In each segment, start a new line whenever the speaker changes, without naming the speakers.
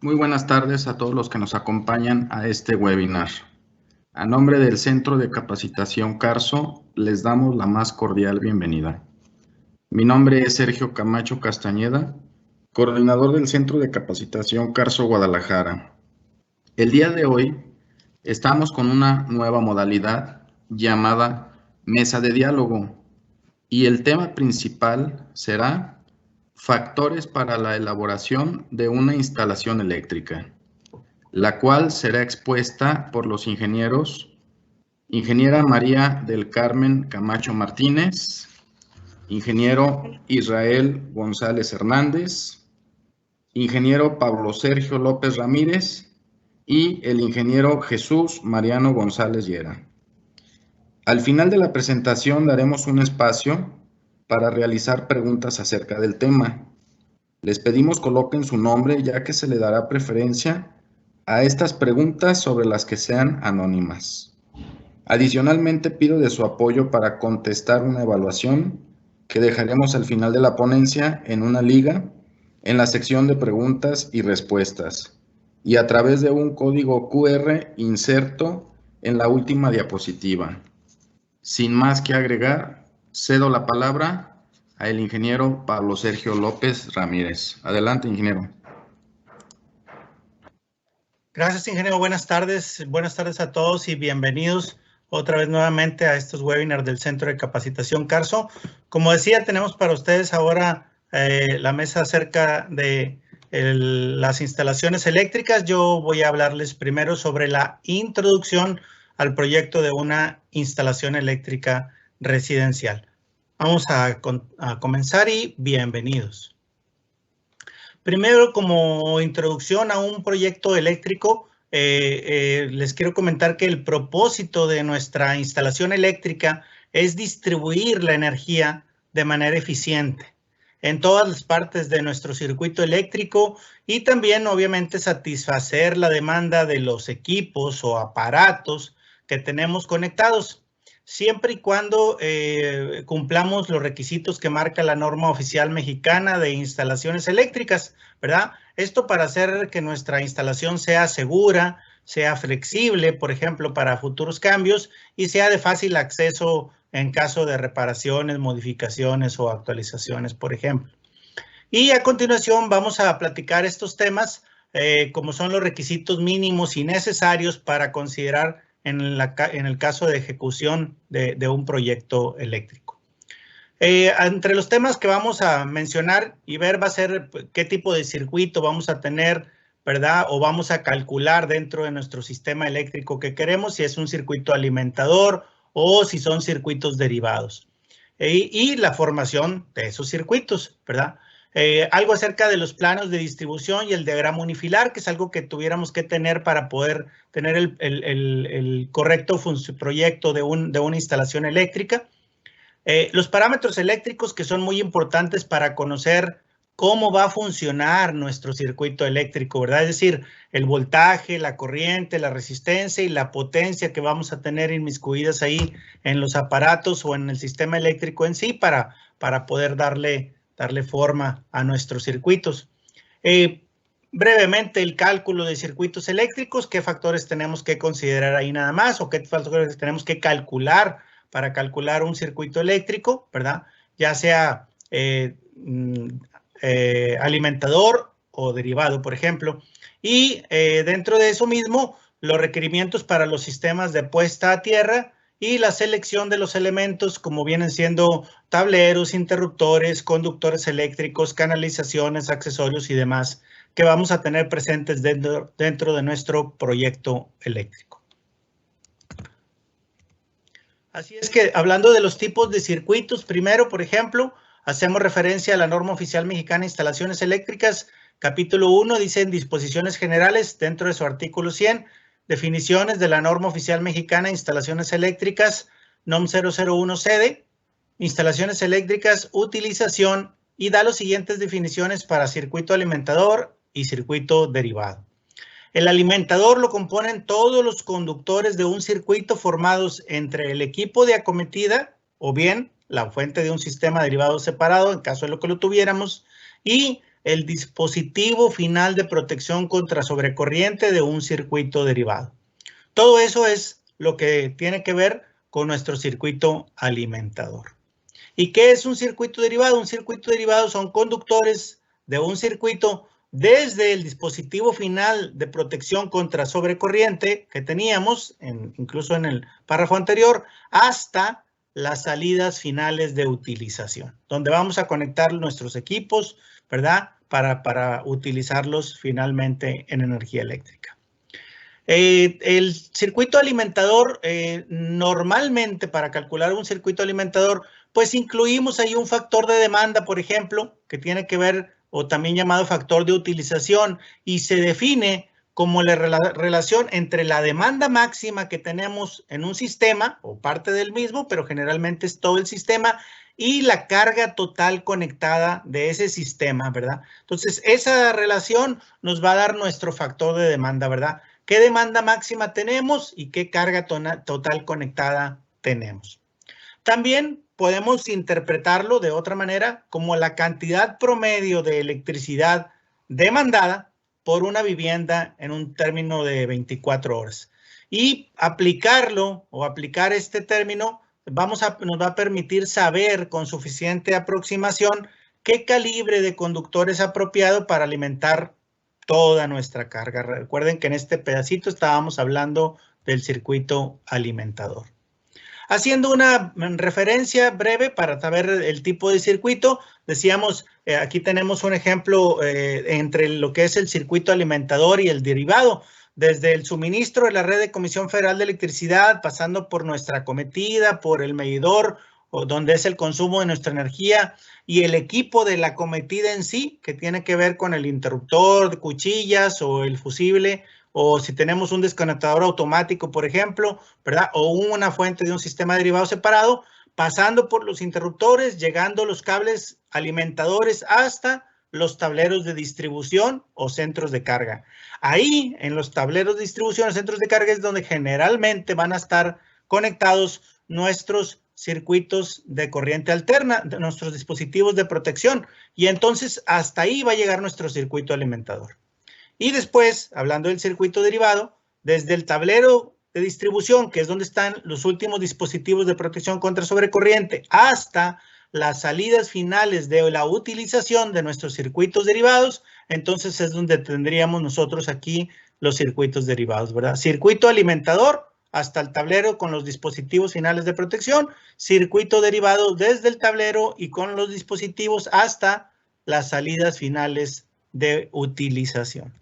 Muy buenas tardes a todos los que nos acompañan a este webinar. A nombre del Centro de Capacitación Carso, les damos la más cordial bienvenida. Mi nombre es Sergio Camacho Castañeda, coordinador del Centro de Capacitación Carso Guadalajara. El día de hoy estamos con una nueva modalidad llamada Mesa de Diálogo y el tema principal será factores para la elaboración de una instalación eléctrica, la cual será expuesta por los ingeniera María del Carmen Camacho Martínez, ingeniero Israel González Hernández, ingeniero Pablo Sergio López Ramírez y el ingeniero Jesús Mariano González Llera. Al final de la presentación daremos un espacio para realizar preguntas acerca del tema. Les pedimos coloquen su nombre ya que se le dará preferencia a estas preguntas sobre las que sean anónimas. Adicionalmente pido de su apoyo para contestar una evaluación que dejaremos al final de la ponencia en una liga en la sección de preguntas y respuestas y a través de un código QR inserto en la última diapositiva. Sin más que agregar, cedo la palabra al ingeniero Pablo Sergio López Ramírez. Adelante, ingeniero.
Gracias, ingeniero. Buenas tardes a todos y bienvenidos otra vez nuevamente a estos webinars del Centro de Capacitación Carso. Como decía, tenemos para ustedes ahora la mesa acerca de las instalaciones eléctricas. Yo voy a hablarles primero sobre la introducción al proyecto de una instalación eléctrica residencial. Vamos a comenzar y bienvenidos. Primero, como introducción a un proyecto eléctrico, les quiero comentar que el propósito de nuestra instalación eléctrica es distribuir la energía de manera eficiente en todas las partes de nuestro circuito eléctrico y también, obviamente, satisfacer la demanda de los equipos o aparatos que tenemos conectados, siempre y cuando cumplamos los requisitos que marca la norma oficial mexicana de instalaciones eléctricas, ¿verdad? Esto para hacer que nuestra instalación sea segura, sea flexible, por ejemplo, para futuros cambios y sea de fácil acceso en caso de reparaciones, modificaciones o actualizaciones, por ejemplo. Y a continuación vamos a platicar estos temas, como son los requisitos mínimos y necesarios para considerar en el caso de ejecución de un proyecto eléctrico. Entre los temas que vamos a mencionar y ver va a ser qué tipo de circuito vamos a tener, ¿verdad? O vamos a calcular dentro de nuestro sistema eléctrico que queremos, si es un circuito alimentador o si son circuitos derivados. Y la formación de esos circuitos, ¿verdad? Algo acerca de los planos de distribución y el diagrama unifilar, que es algo que tuviéramos que tener para poder tener el correcto proyecto de una instalación eléctrica. Los parámetros eléctricos que son muy importantes para conocer cómo va a funcionar nuestro circuito eléctrico, ¿verdad? Es decir, el voltaje, la corriente, la resistencia y la potencia que vamos a tener inmiscuidas ahí en los aparatos o en el sistema eléctrico en sí para poder darle forma a nuestros circuitos. Brevemente, el cálculo de circuitos eléctricos, qué factores tenemos que considerar ahí nada más o qué factores tenemos que calcular para calcular un circuito eléctrico, ¿verdad? Ya sea alimentador o derivado, por ejemplo. Y dentro de eso mismo, los requerimientos para los sistemas de puesta a tierra y la selección de los elementos como vienen siendo tableros, interruptores, conductores eléctricos, canalizaciones, accesorios y demás que vamos a tener presentes dentro de nuestro proyecto eléctrico. Así es que, hablando de los tipos de circuitos, primero, por ejemplo, hacemos referencia a la norma oficial mexicana de instalaciones eléctricas, capítulo 1, dice en disposiciones generales, dentro de su artículo 100, definiciones de la norma oficial mexicana de instalaciones eléctricas, NOM 001-CD, instalaciones eléctricas, utilización, y da las siguientes definiciones para circuito alimentador y circuito derivado. El alimentador lo componen todos los conductores de un circuito formados entre el equipo de acometida o bien la fuente de un sistema derivado separado, en caso de lo que lo tuviéramos, y el dispositivo final de protección contra sobrecorriente de un circuito derivado. Todo eso es lo que tiene que ver con nuestro circuito alimentador. ¿Y qué es un circuito derivado? Un circuito derivado son conductores de un circuito desde el dispositivo final de protección contra sobrecorriente que teníamos, incluso en el párrafo anterior, hasta las salidas finales de utilización, donde vamos a conectar nuestros equipos, ¿verdad? Para utilizarlos finalmente en energía eléctrica. El circuito alimentador, normalmente para calcular un circuito alimentador, pues incluimos ahí un factor de demanda, por ejemplo, que tiene que ver, o también llamado factor de utilización, y se define como la relación entre la demanda máxima que tenemos en un sistema, o parte del mismo, pero generalmente es todo el sistema, y la carga total conectada de ese sistema, ¿verdad? Entonces, esa relación nos va a dar nuestro factor de demanda, ¿verdad? ¿Qué demanda máxima tenemos y qué carga total conectada tenemos? También podemos interpretarlo de otra manera como la cantidad promedio de electricidad demandada por una vivienda en un término de 24 horas. Y aplicarlo o aplicar este término nos va a permitir saber con suficiente aproximación qué calibre de conductor es apropiado para alimentar toda nuestra carga. Recuerden que en este pedacito estábamos hablando del circuito alimentador. Haciendo una referencia breve para saber el tipo de circuito, decíamos, aquí tenemos un ejemplo entre lo que es el circuito alimentador y el derivado. Desde el suministro de la red de Comisión Federal de Electricidad, pasando por nuestra acometida, por el medidor, o donde es el consumo de nuestra energía, y el equipo de la acometida en sí, que tiene que ver con el interruptor de cuchillas o el fusible, o si tenemos un desconectador automático, por ejemplo, ¿verdad? O una fuente de un sistema derivado separado, pasando por los interruptores, llegando los cables alimentadores hasta los tableros de distribución o centros de carga. Ahí, en los tableros de distribución o centros de carga, es donde generalmente van a estar conectados nuestros circuitos de corriente alterna, de nuestros dispositivos de protección. Y entonces, hasta ahí va a llegar nuestro circuito alimentador. Y después, hablando del circuito derivado, desde el tablero de distribución, que es donde están los últimos dispositivos de protección contra sobrecorriente, hasta las salidas finales de la utilización de nuestros circuitos derivados, entonces es donde tendríamos nosotros aquí los circuitos derivados, ¿verdad? Circuito alimentador hasta el tablero con los dispositivos finales de protección, circuito derivado desde el tablero y con los dispositivos hasta las salidas finales de utilización.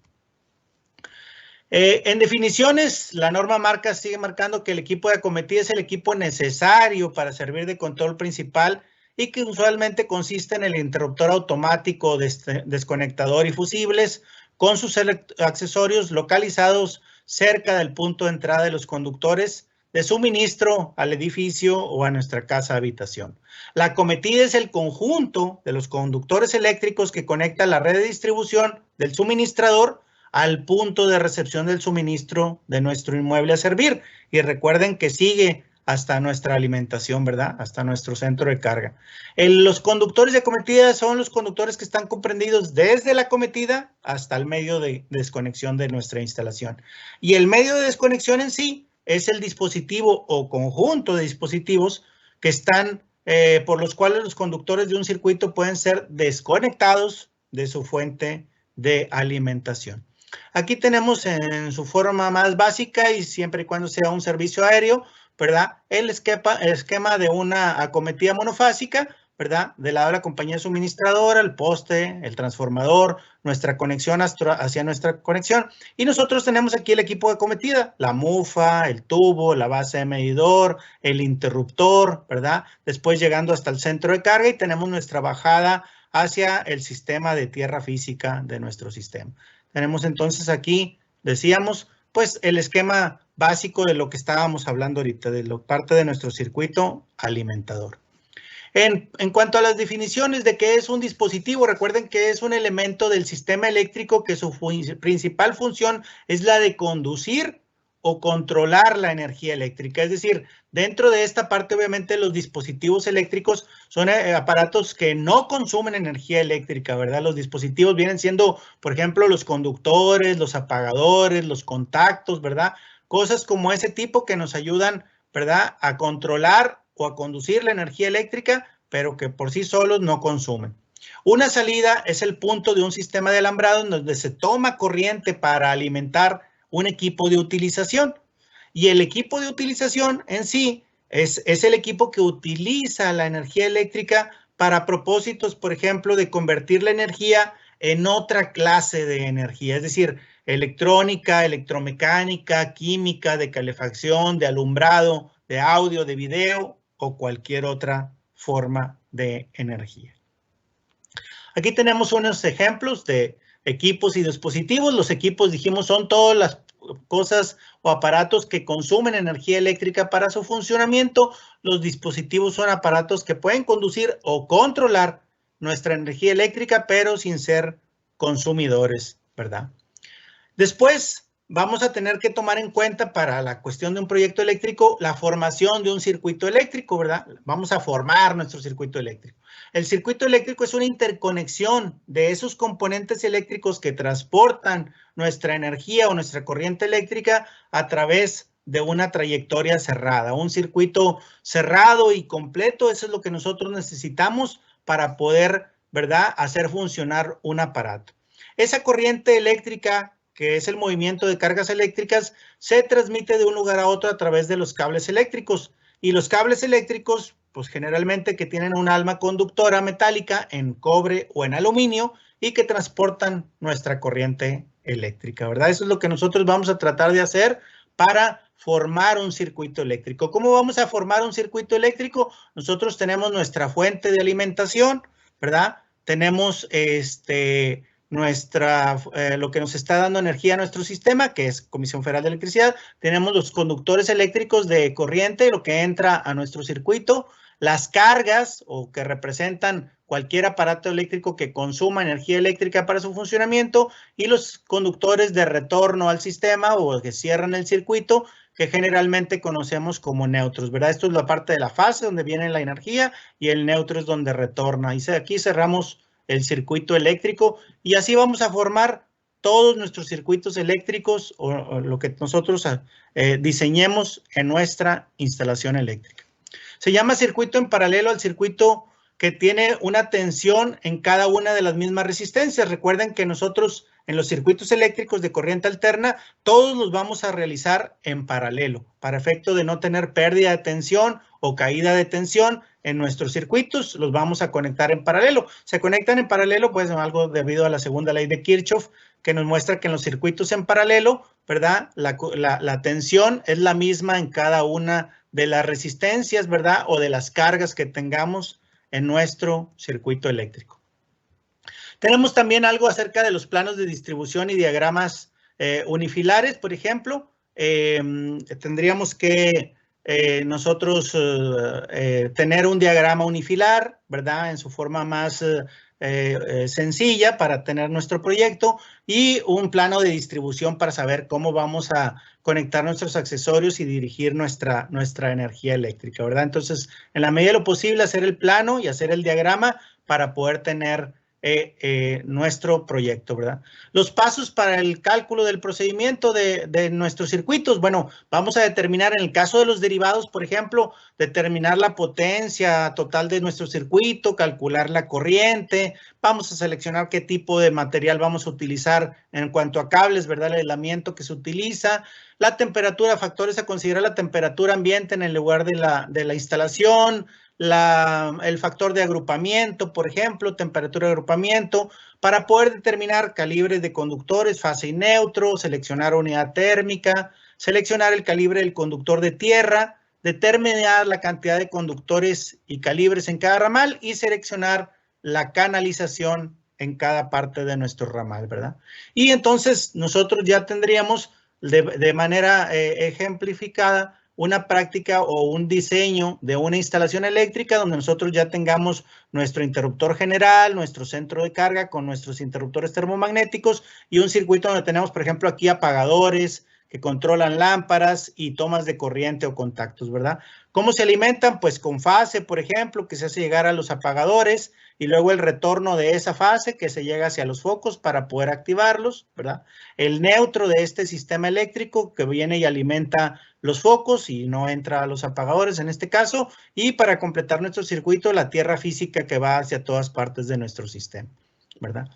En definiciones, la norma sigue marcando que el equipo de acometida es el equipo necesario para servir de control principal y que usualmente consiste en el interruptor automático, desconectador y fusibles con sus accesorios localizados cerca del punto de entrada de los conductores de suministro al edificio o a nuestra casa habitación. La acometida es el conjunto de los conductores eléctricos que conecta la red de distribución del suministrador al punto de recepción del suministro de nuestro inmueble a servir. Y recuerden que sigue hasta nuestra alimentación, ¿verdad? Hasta nuestro centro de carga. Los conductores de acometida son los conductores que están comprendidos desde la acometida hasta el medio de desconexión de nuestra instalación. Y el medio de desconexión en sí es el dispositivo o conjunto de dispositivos que están, por los cuales los conductores de un circuito pueden ser desconectados de su fuente de alimentación. Aquí tenemos en su forma más básica y siempre y cuando sea un servicio aéreo, ¿verdad? El esquema de una acometida monofásica, ¿verdad? Del lado de la compañía suministradora, el poste, el transformador, nuestra conexión hacia nuestra conexión. Y nosotros tenemos aquí el equipo de acometida, la mufa, el tubo, la base de medidor, el interruptor, ¿verdad? Después llegando hasta el centro de carga y tenemos nuestra bajada hacia el sistema de tierra física de nuestro sistema. Tenemos entonces aquí, decíamos, pues el esquema básico de lo que estábamos hablando ahorita, de la parte de nuestro circuito alimentador. En cuanto a las definiciones de qué es un dispositivo, recuerden que es un elemento del sistema eléctrico que su principal función es la de conducir o controlar la energía eléctrica. Es decir, dentro de esta parte, obviamente, los dispositivos eléctricos son aparatos que no consumen energía eléctrica, ¿verdad? Los dispositivos vienen siendo, por ejemplo, los conductores, los apagadores, los contactos, ¿verdad? Cosas como ese tipo que nos ayudan, ¿verdad?, a controlar o a conducir la energía eléctrica, pero que por sí solos no consumen. Una salida es el punto de un sistema de alambrado en donde se toma corriente para alimentar un equipo de utilización. Y el equipo de utilización en sí es el equipo que utiliza la energía eléctrica para propósitos, por ejemplo, de convertir la energía en otra clase de energía, es decir, electrónica, electromecánica, química, de calefacción, de alumbrado, de audio, de video o cualquier otra forma de energía. Aquí tenemos unos ejemplos de equipos y dispositivos. Los equipos, dijimos, son todas las cosas o aparatos que consumen energía eléctrica para su funcionamiento. Los dispositivos son aparatos que pueden conducir o controlar nuestra energía eléctrica, pero sin ser consumidores, ¿verdad? Después vamos a tener que tomar en cuenta para la cuestión de un proyecto eléctrico la formación de un circuito eléctrico, ¿verdad? Vamos a formar nuestro circuito eléctrico. El circuito eléctrico es una interconexión de esos componentes eléctricos que transportan nuestra energía o nuestra corriente eléctrica a través de una trayectoria cerrada. Un circuito cerrado y completo, eso es lo que nosotros necesitamos para poder, ¿verdad?, hacer funcionar un aparato. Esa corriente eléctrica, que es el movimiento de cargas eléctricas, se transmite de un lugar a otro a través de los cables eléctricos. Y los cables eléctricos, pues generalmente que tienen un alma conductora metálica en cobre o en aluminio y que transportan nuestra corriente eléctrica, ¿verdad? Eso es lo que nosotros vamos a tratar de hacer para formar un circuito eléctrico. ¿Cómo vamos a formar un circuito eléctrico? Nosotros tenemos nuestra fuente de alimentación, ¿verdad? Tenemos lo que nos está dando energía a nuestro sistema, que es Comisión Federal de Electricidad. Tenemos los conductores eléctricos de corriente, lo que entra a nuestro circuito, las cargas o que representan cualquier aparato eléctrico que consuma energía eléctrica para su funcionamiento, y los conductores de retorno al sistema o que cierran el circuito, que generalmente conocemos como neutros, ¿verdad? Esto es la parte de la fase donde viene la energía y el neutro es donde retorna. Y aquí cerramos el circuito eléctrico y así vamos a formar todos nuestros circuitos eléctricos o lo que nosotros diseñemos en nuestra instalación eléctrica. Se llama circuito en paralelo al circuito que tiene una tensión en cada una de las mismas resistencias. Recuerden que nosotros en los circuitos eléctricos de corriente alterna, todos los vamos a realizar en paralelo, para efecto de no tener pérdida de tensión o caída de tensión en nuestros circuitos, los vamos a conectar en paralelo. Se conectan en paralelo, pues algo debido a la segunda ley de Kirchhoff, que nos muestra que en los circuitos en paralelo, ¿verdad?, la tensión es la misma en cada una de las resistencias, ¿verdad?, o de las cargas que tengamos en nuestro circuito eléctrico. Tenemos también algo acerca de los planos de distribución y diagramas unifilares, por ejemplo. Tendríamos que nosotros tener un diagrama unifilar, ¿verdad?, en su forma más sencilla para tener nuestro proyecto, y un plano de distribución para saber cómo vamos a conectar nuestros accesorios y dirigir nuestra energía eléctrica, ¿verdad? Entonces, en la medida de lo posible, hacer el plano y hacer el diagrama para poder tener nuestro proyecto, ¿verdad? Los pasos para el cálculo del procedimiento de nuestros circuitos. Bueno, vamos a determinar en el caso de los derivados, por ejemplo, determinar la potencia total de nuestro circuito, calcular la corriente, vamos a seleccionar qué tipo de material vamos a utilizar en cuanto a cables, ¿verdad? El aislamiento que se utiliza, la temperatura, factores a considerar: la temperatura ambiente en el lugar de la instalación, el factor de agrupamiento, por ejemplo, temperatura de agrupamiento, para poder determinar calibres de conductores, fase y neutro, seleccionar unidad térmica, seleccionar el calibre del conductor de tierra, determinar la cantidad de conductores y calibres en cada ramal y seleccionar la canalización en cada parte de nuestro ramal, ¿verdad? Y entonces nosotros ya tendríamos de manera ejemplificada una práctica o un diseño de una instalación eléctrica donde nosotros ya tengamos nuestro interruptor general, nuestro centro de carga con nuestros interruptores termomagnéticos y un circuito donde tenemos, por ejemplo, aquí apagadores, que controlan lámparas y tomas de corriente o contactos, ¿verdad? ¿Cómo se alimentan? Pues con fase, por ejemplo, que se hace llegar a los apagadores y luego el retorno de esa fase que se llega hacia los focos para poder activarlos, ¿verdad? El neutro de este sistema eléctrico que viene y alimenta los focos y no entra a los apagadores en este caso, y para completar nuestro circuito, la tierra física que va hacia todas partes de nuestro sistema, ¿verdad?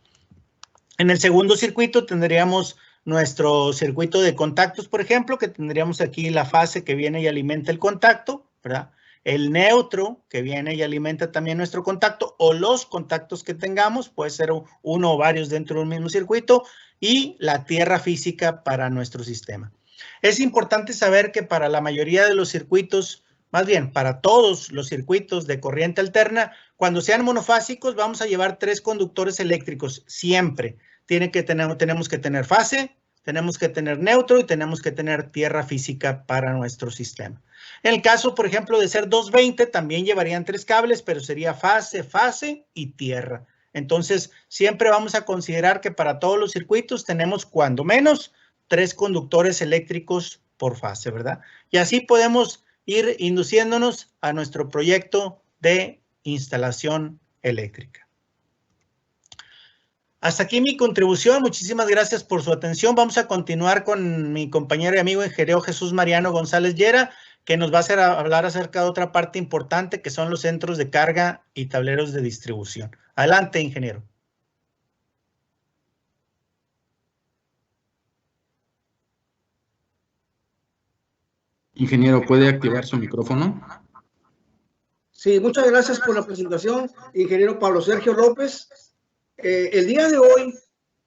En el segundo circuito tendríamos nuestro circuito de contactos, por ejemplo, que tendríamos aquí la fase que viene y alimenta el contacto, ¿verdad? El neutro que viene y alimenta también nuestro contacto, o los contactos que tengamos, puede ser uno o varios dentro de un mismo circuito, y la tierra física para nuestro sistema. Es importante saber que para la mayoría de los circuitos, más bien para todos los circuitos de corriente alterna, cuando sean monofásicos vamos a llevar 3 conductores eléctricos siempre. Tenemos que tener fase, tenemos que tener neutro y tenemos que tener tierra física para nuestro sistema. En el caso, por ejemplo, de ser 220, también llevarían 3 cables, pero sería fase, fase y tierra. Entonces, siempre vamos a considerar que para todos los circuitos tenemos cuando menos 3 conductores eléctricos por fase, ¿verdad? Y así podemos ir induciéndonos a nuestro proyecto de instalación eléctrica. Hasta aquí mi contribución. Muchísimas gracias por su atención. Vamos a continuar con mi compañero y amigo ingeniero Jesús Mariano González Llera, que nos va a hablar acerca de otra parte importante, que son los centros de carga y tableros de distribución. Adelante, ingeniero.
Ingeniero, ¿puede activar su micrófono?
Sí, muchas gracias por la presentación, ingeniero Pablo Sergio López. El día de hoy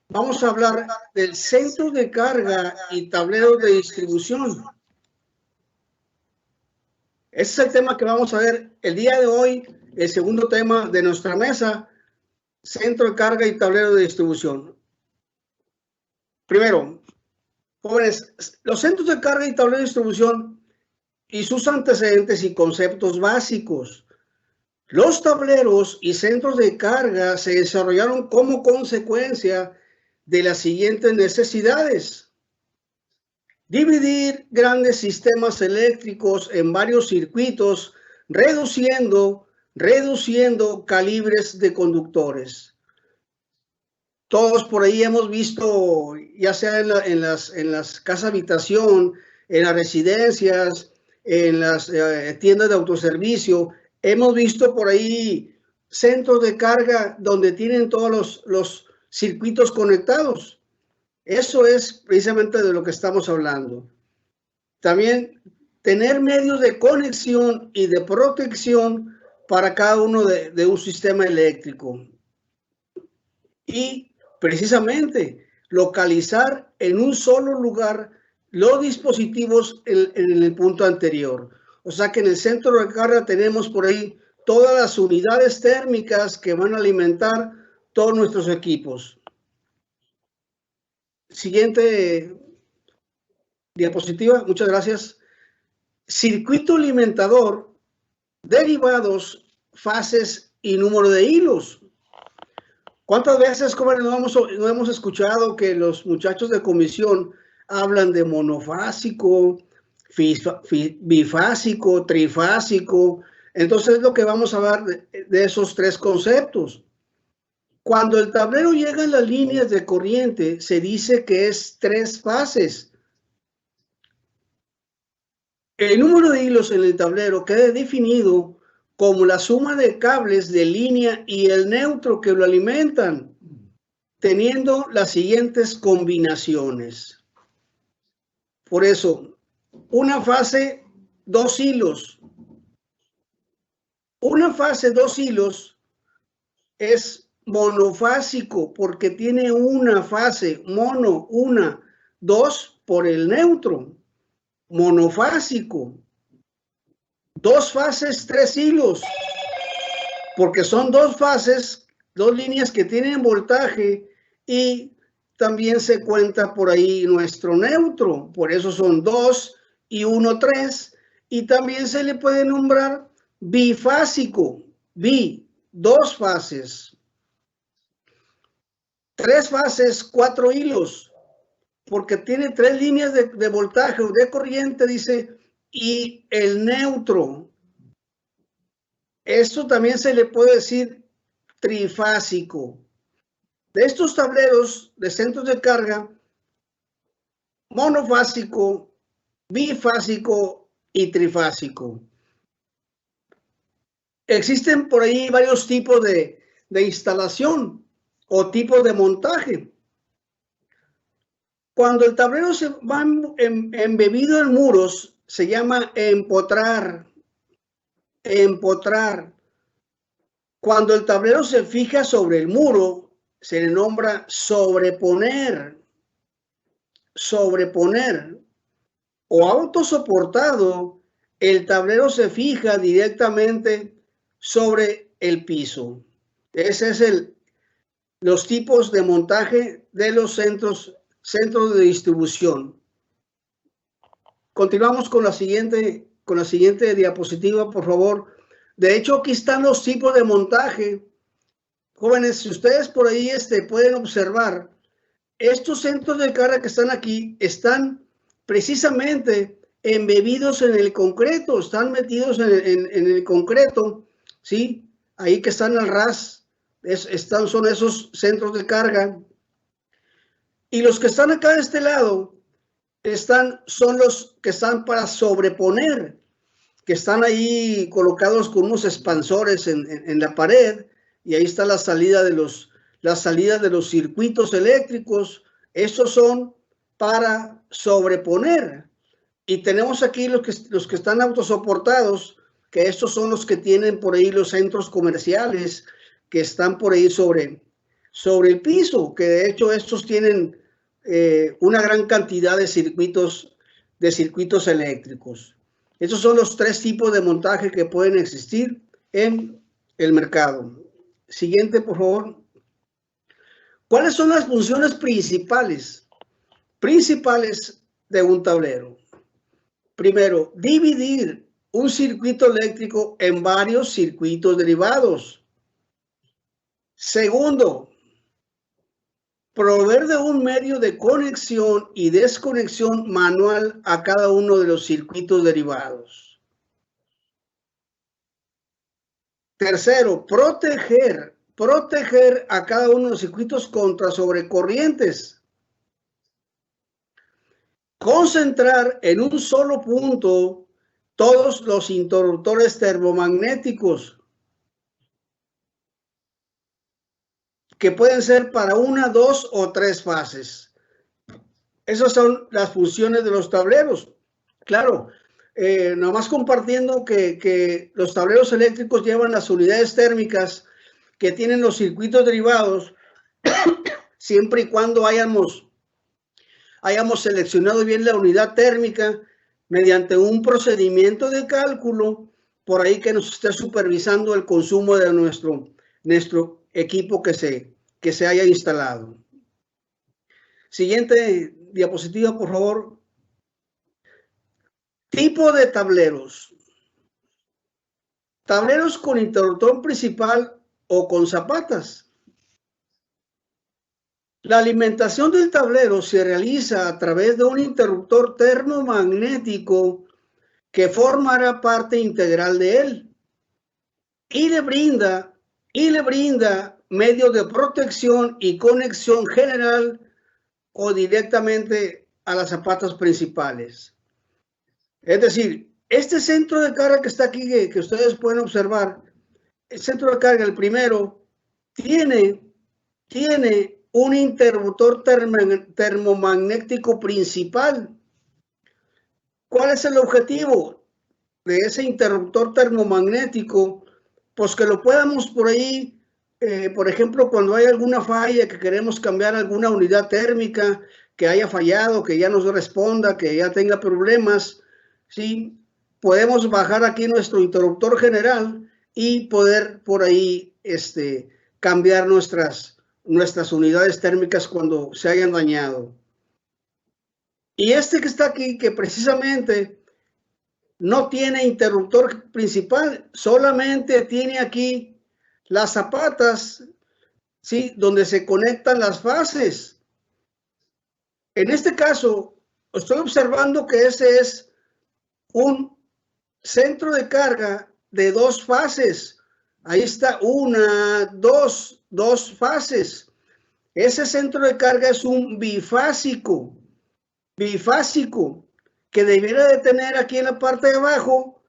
vamos a hablar del centro de carga y tableros de distribución. Ese es el tema que vamos a ver el día de hoy, el segundo tema de nuestra mesa, centro de carga y tablero de distribución. Primero, jóvenes, los centros de carga y tablero de distribución y sus antecedentes y conceptos básicos. Los tableros y centros de carga se desarrollaron como consecuencia de las siguientes necesidades: dividir grandes sistemas eléctricos en varios circuitos, reduciendo calibres de conductores. Todos por ahí hemos visto, ya sea en las casas habitación, en las residencias, en las tiendas de autoservicio, hemos visto por ahí centros de carga donde tienen todos los circuitos conectados. Eso es precisamente de lo que estamos hablando. También tener medios de conexión y de protección para cada uno de un sistema eléctrico. Y precisamente localizar en un solo lugar los dispositivos en el punto anterior. O sea que en el centro de carga tenemos por ahí todas las unidades térmicas que van a alimentar todos nuestros equipos. Siguiente diapositiva, muchas gracias. Circuito alimentador, derivados, fases y número de hilos. ¿Cuántas veces, jóvenes, no hemos escuchado que los muchachos de comisión hablan de monofásico, bifásico, trifásico? Entonces es lo que vamos a hablar de esos 3 conceptos. Cuando el tablero llega a las líneas de corriente, se dice que es 3 fases. El número de hilos en el tablero queda definido como la suma de cables de línea y el neutro que lo alimentan, teniendo las siguientes combinaciones. Por eso, una fase, 2 hilos. Una fase, 2 hilos es monofásico porque tiene una fase, mono, una, 2 por el neutro. Monofásico. 2 fases, 3 hilos, porque son 2 fases, 2 líneas que tienen voltaje y también se cuenta por ahí nuestro neutro, por eso son 2 y 1, 3, y también se le puede nombrar bifásico, 2 fases, 3 fases, 4 hilos, porque tiene 3 líneas de voltaje o de corriente, dice, y el neutro. Esto también se le puede decir trifásico. De estos tableros de centros de carga, monofásico, bifásico y trifásico. Existen por ahí varios tipos de instalación o tipos de montaje. Cuando el tablero se va embebido en muros, se llama empotrar. Empotrar. Cuando el tablero se fija sobre el muro, se le nombra sobreponer. Sobreponer. O autosoportado, el tablero se fija directamente sobre el piso. Ese es los tipos de montaje de los centros de distribución. Continuamos con la siguiente diapositiva, por favor. De hecho, aquí están los tipos de montaje. Jóvenes, si ustedes por ahí pueden observar, estos centros de carga que están aquí están precisamente embebidos en el concreto, están metidos en el concreto, ¿sí? Ahí que están al ras, son esos centros de carga. Y los que están acá de este lado son los que están para sobreponer, que están ahí colocados con unos expansores en la pared, y ahí está la salida de los circuitos eléctricos. Estos son para sobreponer. Y tenemos aquí los que están autosoportados, que estos son los que tienen por ahí los centros comerciales, que están por ahí sobre el piso, que de hecho estos tienen una gran cantidad de circuitos eléctricos. Esos son los 3 tipos de montaje que pueden existir en el mercado. Siguiente, por favor. ¿Cuáles son las funciones principales de un tablero? Primero, dividir un circuito eléctrico en varios circuitos derivados. Segundo, proveer de un medio de conexión y desconexión manual a cada uno de los circuitos derivados. Tercero, proteger a cada uno de los circuitos contra sobrecorrientes. Concentrar en un solo punto todos los interruptores termomagnéticos, que pueden ser para 1, 2 o 3 fases. Esas son las funciones de los tableros. Claro, nomás compartiendo que los tableros eléctricos llevan las unidades térmicas que tienen los circuitos derivados, siempre y cuando hayamos seleccionado bien la unidad térmica mediante un procedimiento de cálculo por ahí que nos esté supervisando el consumo de nuestro equipo que se haya instalado. Siguiente diapositiva, por favor. Tipo de tableros. Tableros con interruptor principal o con zapatas. La alimentación del tablero se realiza a través de un interruptor termomagnético que formará parte integral de él y le brinda medios de protección y conexión general o directamente a las zapatas principales. Es decir, este centro de carga que está aquí, que ustedes pueden observar, el centro de carga, el primero, tiene un interruptor termomagnético principal. ¿Cuál es el objetivo de ese interruptor termomagnético? Pues que lo podamos por ahí, por ejemplo, cuando hay alguna falla, que queremos cambiar alguna unidad térmica, que haya fallado, que ya no responda, que ya tenga problemas, ¿sí? Podemos bajar aquí nuestro interruptor general y poder por ahí cambiar nuestras unidades térmicas cuando se hayan dañado. Y que está aquí, que precisamente no tiene interruptor principal, solamente tiene aquí las zapatas, ¿sí? Donde se conectan las fases. En este caso, estoy observando que ese es un centro de carga de 2 fases. Ahí está, dos fases. Ese centro de carga es un bifásico, que debiera de tener aquí en la parte de abajo,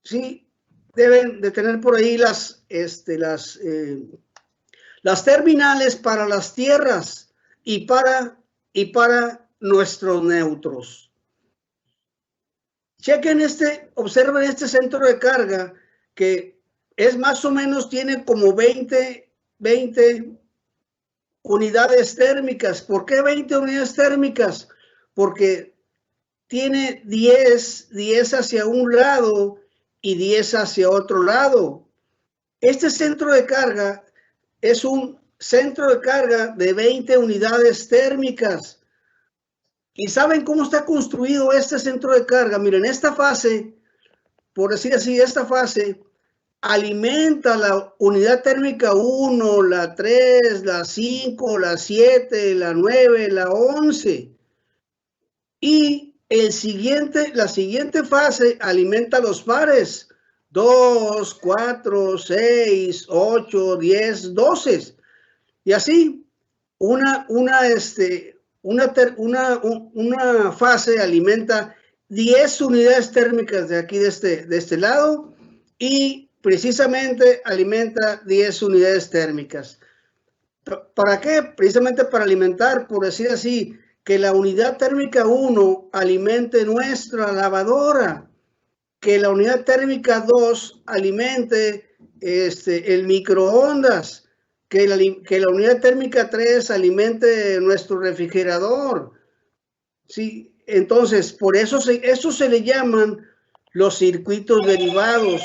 ¿sí? Deben de tener por ahí las terminales para las tierras y para nuestros neutros. Chequen observen este centro de carga que es más o menos, tiene como 20 unidades térmicas. ¿Por qué 20 unidades térmicas? Porque tiene 10 hacia un lado y 10 hacia otro lado. Este centro de carga es un centro de carga de 20 unidades térmicas. ¿Y saben cómo está construido este centro de carga? Miren, esta fase, por decir así, esta fase alimenta la unidad térmica 1, la 3, la 5, la 7, la 9, la 11. Y la siguiente fase alimenta los pares 2, 4, 6, 8, 10, 12. Y así, una fase alimenta 10 unidades térmicas de aquí, de este lado, y precisamente alimenta 10 unidades térmicas. ¿Para qué? Precisamente para alimentar, por decir así, que la unidad térmica 1 alimente nuestra lavadora, que la unidad térmica 2 alimente el microondas, que la unidad térmica 3 alimente nuestro refrigerador. ¿Sí? Entonces, por eso eso se le llaman los circuitos derivados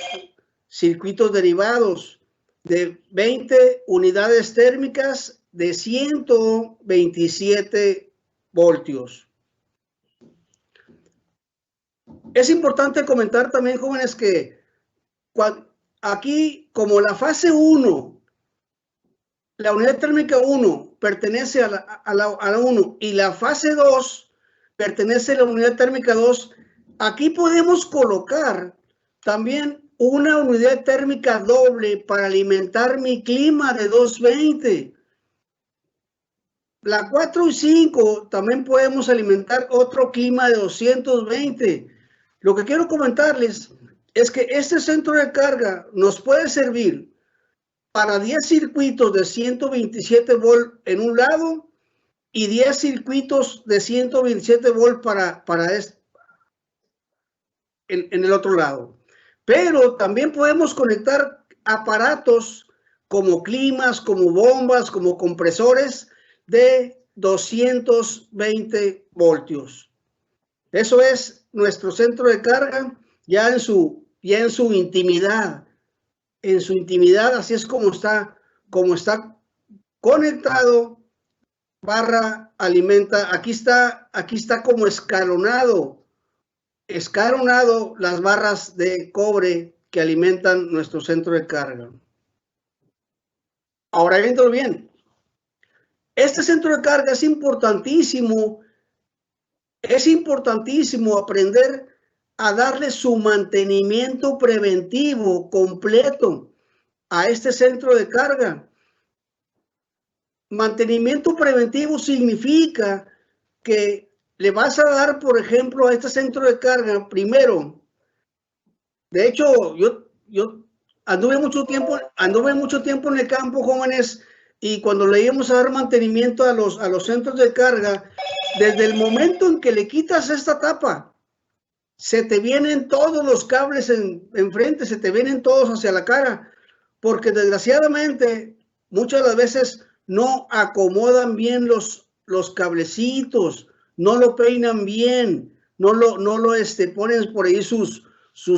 de 20 unidades térmicas de 127 voltios. Es importante comentar también, jóvenes, que aquí, como la fase 1, la unidad térmica 1 pertenece a la 1 y la fase 2 pertenece a la unidad térmica 2, aquí podemos colocar también una unidad térmica doble para alimentar mi clima de 220. La 4 y 5 también podemos alimentar otro clima de 220. Lo que quiero comentarles es que este centro de carga nos puede servir para 10 circuitos de 127 volt en un lado y 10 circuitos de 127 volt en el otro lado. Pero también podemos conectar aparatos como climas, como bombas, como compresores de 220 voltios. Eso es nuestro centro de carga ya en su intimidad. En su intimidad, así es como está conectado, alimenta. Aquí está como escalonado las barras de cobre que alimentan nuestro centro de carga. Ahora, viéndolo bien, este centro de carga es importantísimo aprender a darle su mantenimiento preventivo completo a este centro de carga. Mantenimiento preventivo significa que le vas a dar, por ejemplo, a este centro de carga primero. De hecho, yo anduve mucho tiempo en el campo, jóvenes, y cuando le íbamos a dar mantenimiento a los centros de carga, desde el momento en que le quitas esta tapa, se te vienen todos los cables enfrente, se te vienen todos hacia la cara, porque desgraciadamente muchas de las veces no acomodan bien los cablecitos, no lo peinan bien, no lo ponen por ahí sus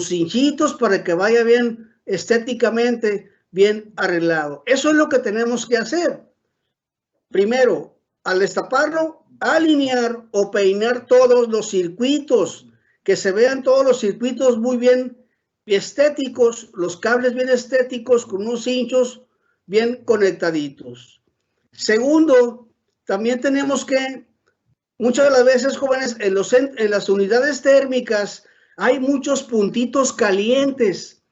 cinchitos para que vaya bien estéticamente, bien arreglado. Eso es lo que tenemos que hacer. Primero, al destaparlo, alinear o peinar todos los circuitos, que se vean todos los circuitos muy bien estéticos, los cables bien estéticos con unos cinchos bien conectaditos. Segundo, también tenemos que Muchas de las veces, jóvenes, en las unidades térmicas hay muchos puntitos calientes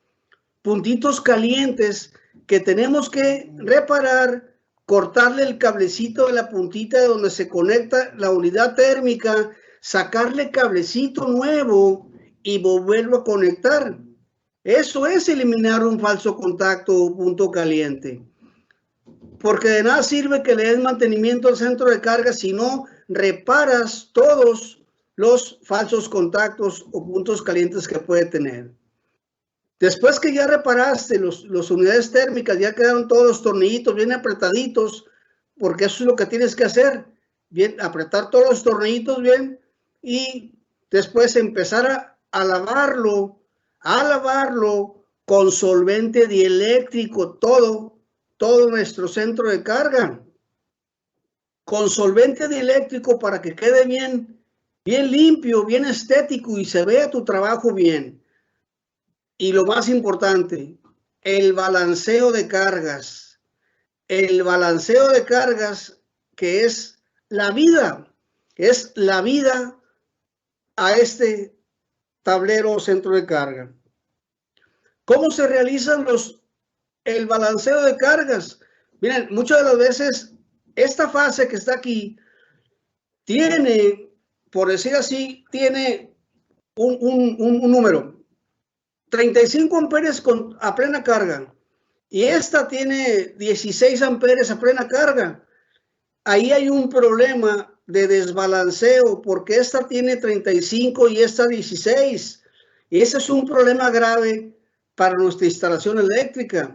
que tenemos que reparar, cortarle el cablecito de la puntita de donde se conecta la unidad térmica, sacarle cablecito nuevo y volverlo a conectar. Eso es eliminar un falso contacto o punto caliente. Porque de nada sirve que le des mantenimiento al centro de carga si no reparas todos los falsos contactos o puntos calientes que puede tener. Después que ya reparaste las unidades térmicas, ya quedaron todos los tornillitos bien apretaditos, porque eso es lo que tienes que hacer, bien, apretar todos los tornillitos bien y después empezar a lavarlo con solvente dieléctrico, todo nuestro centro de carga, con solvente dieléctrico para que quede bien limpio, bien estético y se vea tu trabajo bien. Y lo más importante, el balanceo de cargas. El balanceo de cargas, que es la vida a este tablero o centro de carga. ¿Cómo se realizan el balanceo de cargas? Miren, muchas de las veces esta fase que está aquí tiene, por decir así, tiene un número. 35 amperes a plena carga y esta tiene 16 amperes a plena carga. Ahí hay un problema de desbalanceo porque esta tiene 35 y esta 16. Y ese es un problema grave para nuestra instalación eléctrica.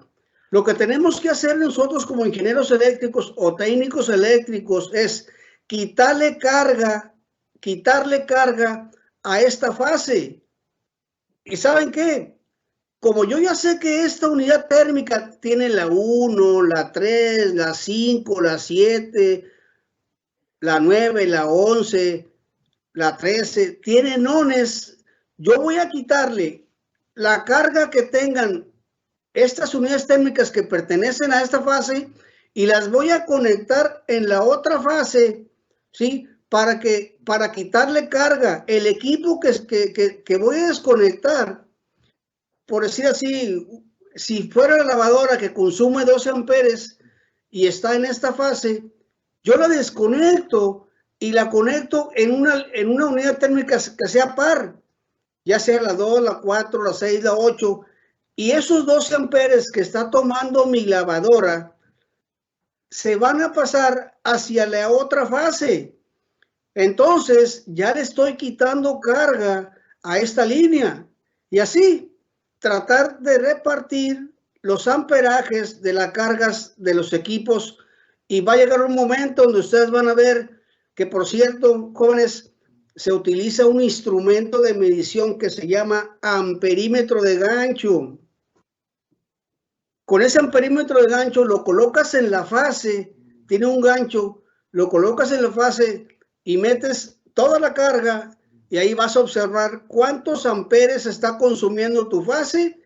Lo que tenemos que hacer nosotros como ingenieros eléctricos o técnicos eléctricos es quitarle carga a esta fase. ¿Y saben qué? Como yo ya sé que esta unidad térmica tiene la 1, la 3, la 5, la 7, la 9, la 11, la 13, tiene nones, yo voy a quitarle la carga que tengan estas unidades térmicas que pertenecen a esta fase y las voy a conectar en la otra fase, ¿sí? Para quitarle carga. El equipo que voy a desconectar, por decir así, si fuera la lavadora que consume 12 amperes y está en esta fase, yo la desconecto y la conecto en una unidad térmica que sea par, ya sea la 2, la 4, la 6, la 8, y esos 12 amperes que está tomando mi lavadora se van a pasar hacia la otra fase. Entonces ya le estoy quitando carga a esta línea y así tratar de repartir los amperajes de las cargas de los equipos y va a llegar un momento donde ustedes van a ver que, por cierto, jóvenes, se utiliza un instrumento de medición que se llama amperímetro de gancho. Con ese amperímetro de gancho lo colocas en la fase, tiene un gancho, lo colocas en la fase y metes toda la carga y ahí vas a observar cuántos amperes está consumiendo tu fase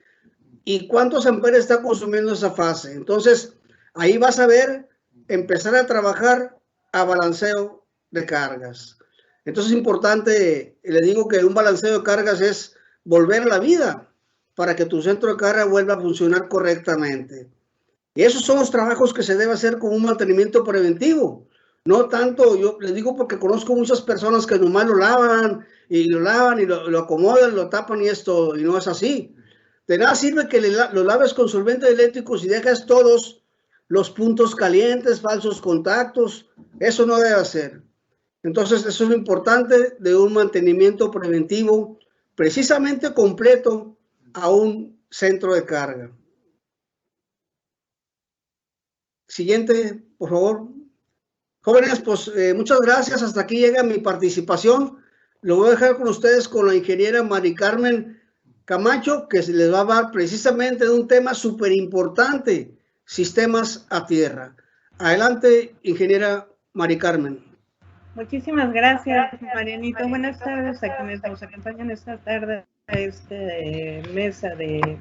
y cuántos amperes está consumiendo esa fase. Entonces, ahí vas a ver, empezar a trabajar a balanceo de cargas. Entonces es importante, le digo que un balanceo de cargas es volver a la vida para que tu centro de carga vuelva a funcionar correctamente. Y esos son los trabajos que se debe hacer con un mantenimiento preventivo. No tanto, yo les digo porque conozco muchas personas que nomás lo lavan y lo acomodan, lo tapan y esto, y no es así. De nada sirve que lo laves con solvente eléctrico si dejas todos los puntos calientes, falsos contactos. Eso no debe hacer. Entonces, eso es lo importante de un mantenimiento preventivo precisamente completo a un centro de carga. Siguiente, por favor. Jóvenes, pues muchas gracias. Hasta aquí llega mi participación. Lo voy a dejar con ustedes con la ingeniera Mari Carmen Camacho, que se les va a hablar precisamente de un tema súper importante, sistemas a tierra. Adelante, ingeniera Mari Carmen.
Muchísimas gracias, Marianito. Buenas tardes a quienes nos acompañan esta tarde a esta mesa de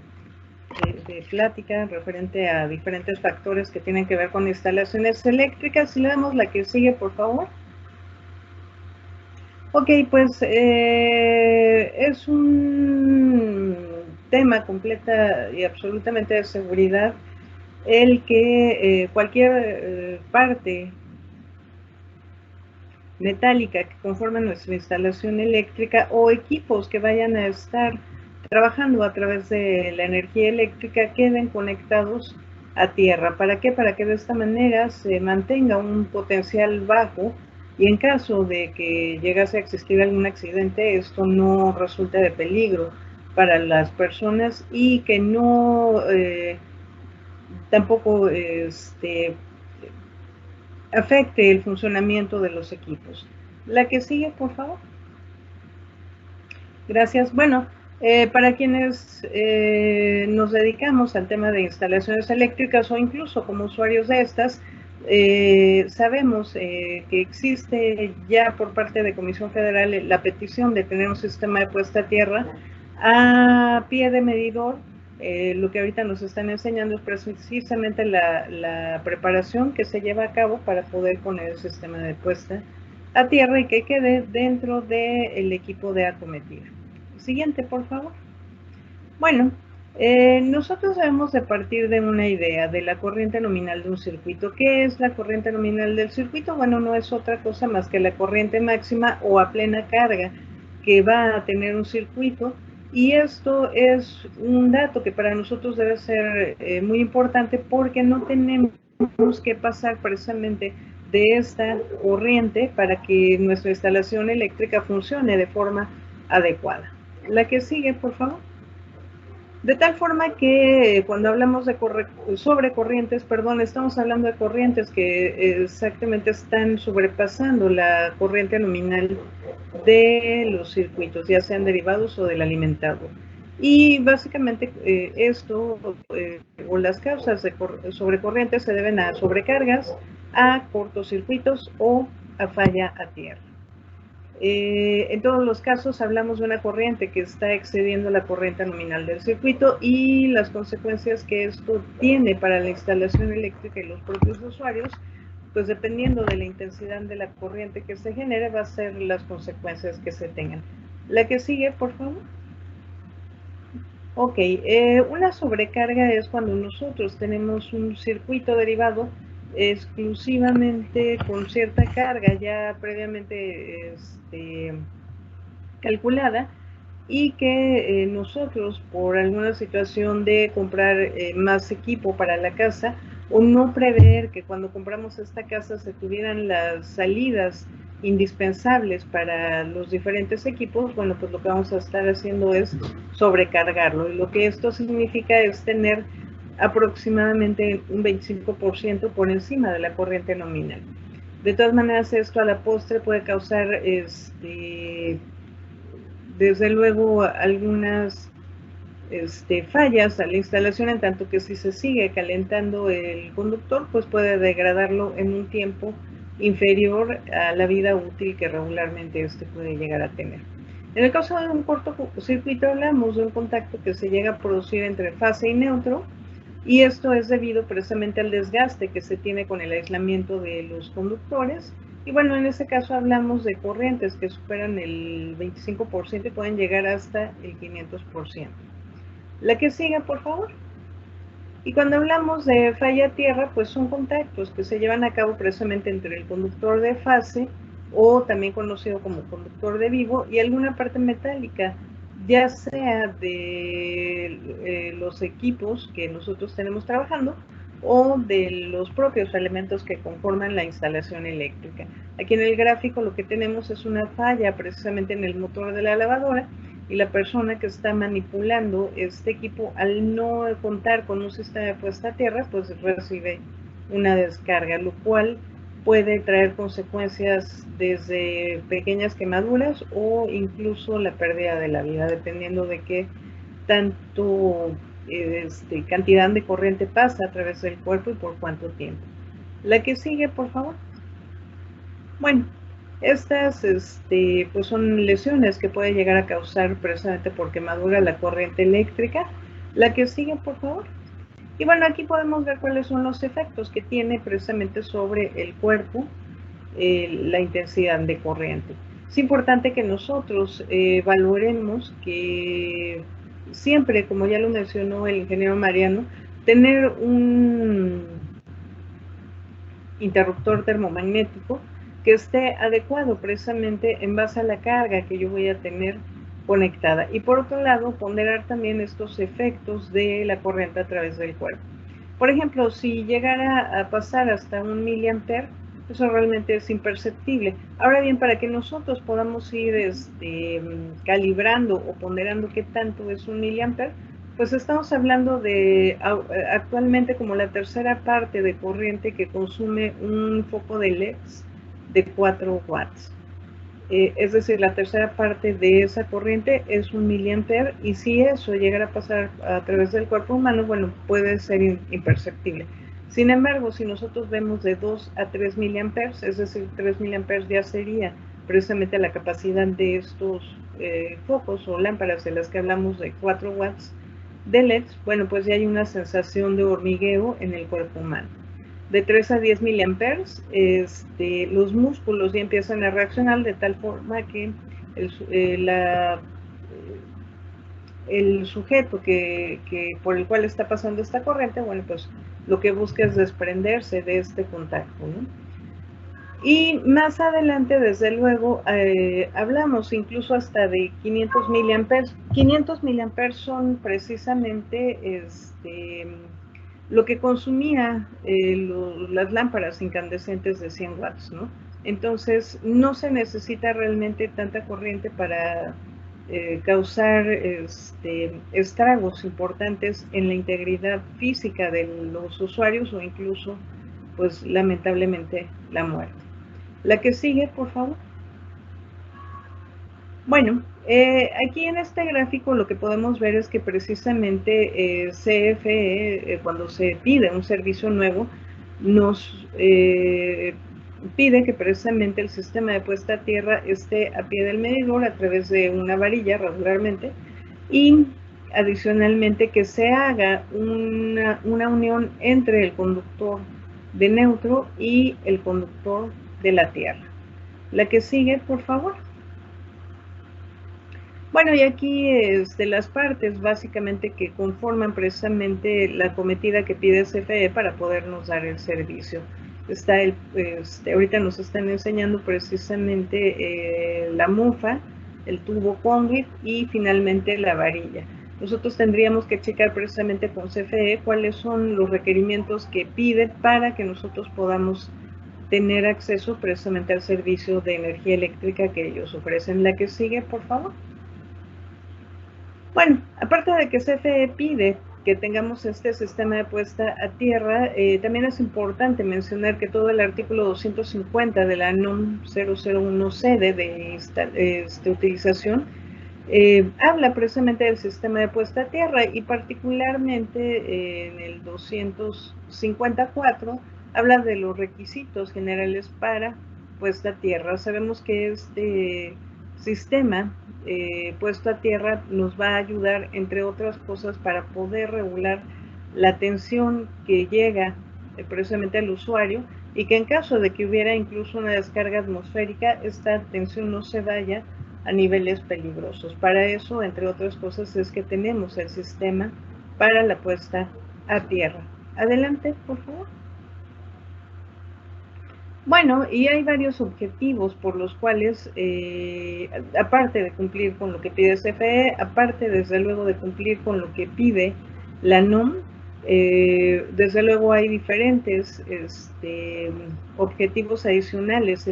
plática referente a diferentes factores que tienen que ver con instalaciones eléctricas. Si le damos la que sigue, por favor. Ok, pues es un tema completa y absolutamente de seguridad el que cualquier parte metálica que conforman nuestra instalación eléctrica o equipos que vayan a estar trabajando a través de la energía eléctrica queden conectados a tierra. ¿Para qué? Para que de esta manera se mantenga un potencial bajo y en caso de que llegase a existir algún accidente, esto no resulte de peligro para las personas y que no tampoco afecte el funcionamiento de los equipos. La que sigue, por favor. Gracias. Bueno, para quienes nos dedicamos al tema de instalaciones eléctricas o incluso como usuarios de estas, sabemos que existe ya por parte de Comisión Federal la petición de tener un sistema de puesta a tierra a pie de medidor. Lo que ahorita nos están enseñando es precisamente la preparación que se lleva a cabo para poder poner el sistema de puesta a tierra y que quede dentro del equipo de acometida. Siguiente, por favor. Bueno, nosotros debemos de partir de una idea de la corriente nominal de un circuito. ¿Qué es la corriente nominal del circuito? Bueno, no es otra cosa más que la corriente máxima o a plena carga que va a tener un circuito. Y esto es un dato que para nosotros debe ser muy importante porque no tenemos que pasar precisamente de esta corriente para que nuestra instalación eléctrica funcione de forma adecuada. La que sigue, por favor. De tal forma que cuando hablamos de sobre corrientes, estamos hablando de corrientes que exactamente están sobrepasando la corriente nominal de los circuitos, ya sean derivados o del alimentado. Y básicamente esto o las causas de sobrecorrientes se deben a sobrecargas, a cortocircuitos o a falla a tierra. En todos los casos hablamos de una corriente que está excediendo la corriente nominal del circuito y las consecuencias que esto tiene para la instalación eléctrica y los propios usuarios, pues dependiendo de la intensidad de la corriente que se genere, va a ser las consecuencias que se tengan. La que sigue, por favor. Ok, una sobrecarga es cuando nosotros tenemos un circuito derivado exclusivamente con cierta carga ya previamente calculada y que nosotros por alguna situación de comprar más equipo para la casa o no prever que cuando compramos esta casa se tuvieran las salidas indispensables para los diferentes equipos, bueno, pues lo que vamos a estar haciendo es sobrecargarlo y lo que esto significa es tener aproximadamente un 25% por encima de la corriente nominal. De todas maneras, esto a la postre puede causar desde luego algunas fallas a la instalación, en tanto que si se sigue calentando el conductor, pues puede degradarlo en un tiempo inferior a la vida útil que regularmente puede llegar a tener. En el caso de un cortocircuito hablamos de un contacto que se llega a producir entre fase y neutro, y esto es debido precisamente al desgaste que se tiene con el aislamiento de los conductores. Y bueno, en ese caso hablamos de corrientes que superan el 25% y pueden llegar hasta el 500%. La que siga, por favor. Y cuando hablamos de falla a tierra, pues son contactos que se llevan a cabo precisamente entre el conductor de fase, o también conocido como conductor de vivo, y alguna parte metálica, ya sea de los equipos que nosotros tenemos trabajando o de los propios elementos que conforman la instalación eléctrica. Aquí en el gráfico lo que tenemos es una falla precisamente en el motor de la lavadora y la persona que está manipulando este equipo, al no contar con un sistema de puesta a tierra, pues recibe una descarga, lo cual puede traer consecuencias desde pequeñas quemaduras o incluso la pérdida de la vida, dependiendo de qué tanto cantidad de corriente pasa a través del cuerpo y por cuánto tiempo. La que sigue, por favor. Bueno, estas pues son lesiones que puede llegar a causar precisamente por quemadura la corriente eléctrica. La que sigue, por favor. Y bueno, aquí podemos ver cuáles son los efectos que tiene precisamente sobre el cuerpo la intensidad de corriente. Es importante que nosotros valoremos que siempre, como ya lo mencionó el ingeniero Mariano, tener un interruptor termomagnético que esté adecuado precisamente en base a la carga que yo voy a tener conectada. Y por otro lado, ponderar también estos efectos de la corriente a través del cuerpo. Por ejemplo, si llegara a pasar hasta 1 miliampere, eso realmente es imperceptible. Ahora bien, para que nosotros podamos ir calibrando o ponderando qué tanto es 1 miliampere, pues estamos hablando de actualmente como la tercera parte de corriente que consume un foco de LEDs de 4 watts. Es decir, la tercera parte de esa corriente es 1 miliampere, y si eso llegara a pasar a través del cuerpo humano, bueno, puede ser imperceptible. Sin embargo, si nosotros vemos de 2 a 3 miliamperes, es decir, 3 miliamperes ya sería precisamente la capacidad de estos focos o lámparas de las que hablamos de 4 watts de LEDs, bueno, pues ya hay una sensación de hormigueo en el cuerpo humano. De 3 a 10 miliamperes, los músculos ya empiezan a reaccionar de tal forma que el sujeto por el cual está pasando esta corriente, bueno, pues lo que busca es desprenderse de este contacto, ¿no? Y más adelante, desde luego, hablamos incluso hasta de 500 miliamperes. 500 miliamperes son precisamente lo que consumía las lámparas incandescentes de 100 watts, ¿no? Entonces, no se necesita realmente tanta corriente para causar estragos importantes en la integridad física de los usuarios o incluso, pues, lamentablemente, la muerte. La que sigue, por favor. Bueno, aquí en este gráfico lo que podemos ver es que precisamente CFE, cuando se pide un servicio nuevo, nos pide que precisamente el sistema de puesta a tierra esté a pie del medidor a través de una varilla regularmente, y adicionalmente que se haga una unión entre el conductor de neutro y el conductor de la tierra. La que sigue, por favor. Bueno, y aquí las partes básicamente que conforman precisamente la cometida que pide CFE para podernos dar el servicio. Está ahorita nos están enseñando precisamente la mufa, el tubo conduit y finalmente la varilla. Nosotros tendríamos que checar precisamente con CFE cuáles son los requerimientos que pide para que nosotros podamos tener acceso precisamente al servicio de energía eléctrica que ellos ofrecen. La que sigue, por favor. Bueno, aparte de que CFE pide que tengamos este sistema de puesta a tierra, también es importante mencionar que todo el artículo 250 de la NOM 001C de utilización habla precisamente del sistema de puesta a tierra, y particularmente en el 254 habla de los requisitos generales para puesta a tierra. Sabemos que este sistema puesto a tierra nos va a ayudar, entre otras cosas, para poder regular la tensión que llega precisamente al usuario, y que en caso de que hubiera incluso una descarga atmosférica, esta tensión no se vaya a niveles peligrosos. Para eso, entre otras cosas, es que tenemos el sistema para la puesta a tierra. Adelante, por favor. Bueno, y hay varios objetivos por los cuales, aparte de cumplir con lo que pide CFE, aparte desde luego de cumplir con lo que pide la NOM, desde luego hay diferentes objetivos adicionales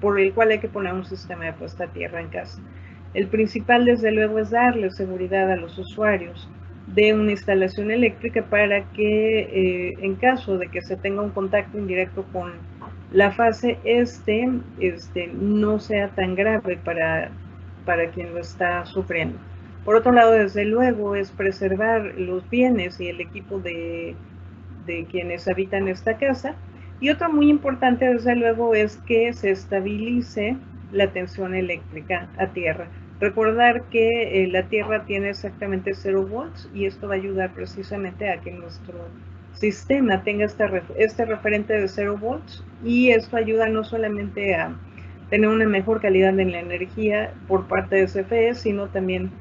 por el cual hay que poner un sistema de puesta a tierra en casa. El principal, desde luego, es darle seguridad a los usuarios de una instalación eléctrica para que en caso de que se tenga un contacto indirecto con la fase no sea tan grave para quien lo está sufriendo. Por otro lado, desde luego, es preservar los bienes y el equipo de quienes habitan esta casa. Y otro muy importante, desde luego, es que se estabilice la tensión eléctrica a tierra. Recordar que la tierra tiene exactamente 0 volts, y esto va a ayudar precisamente a que nuestro sistema tenga este referente de 0 volts, y esto ayuda no solamente a tener una mejor calidad en la energía por parte de CFE, sino también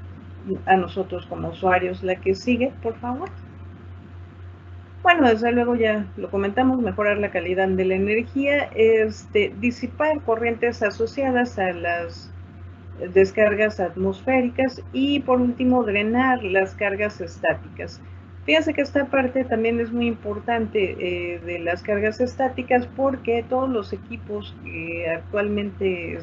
a nosotros como usuarios. La que sigue, por favor. Bueno, desde luego ya lo comentamos, mejorar la calidad de la energía, disipar corrientes asociadas a las descargas atmosféricas y por último drenar las cargas estáticas. Fíjense que esta parte también es muy importante de las cargas estáticas, porque todos los equipos que actualmente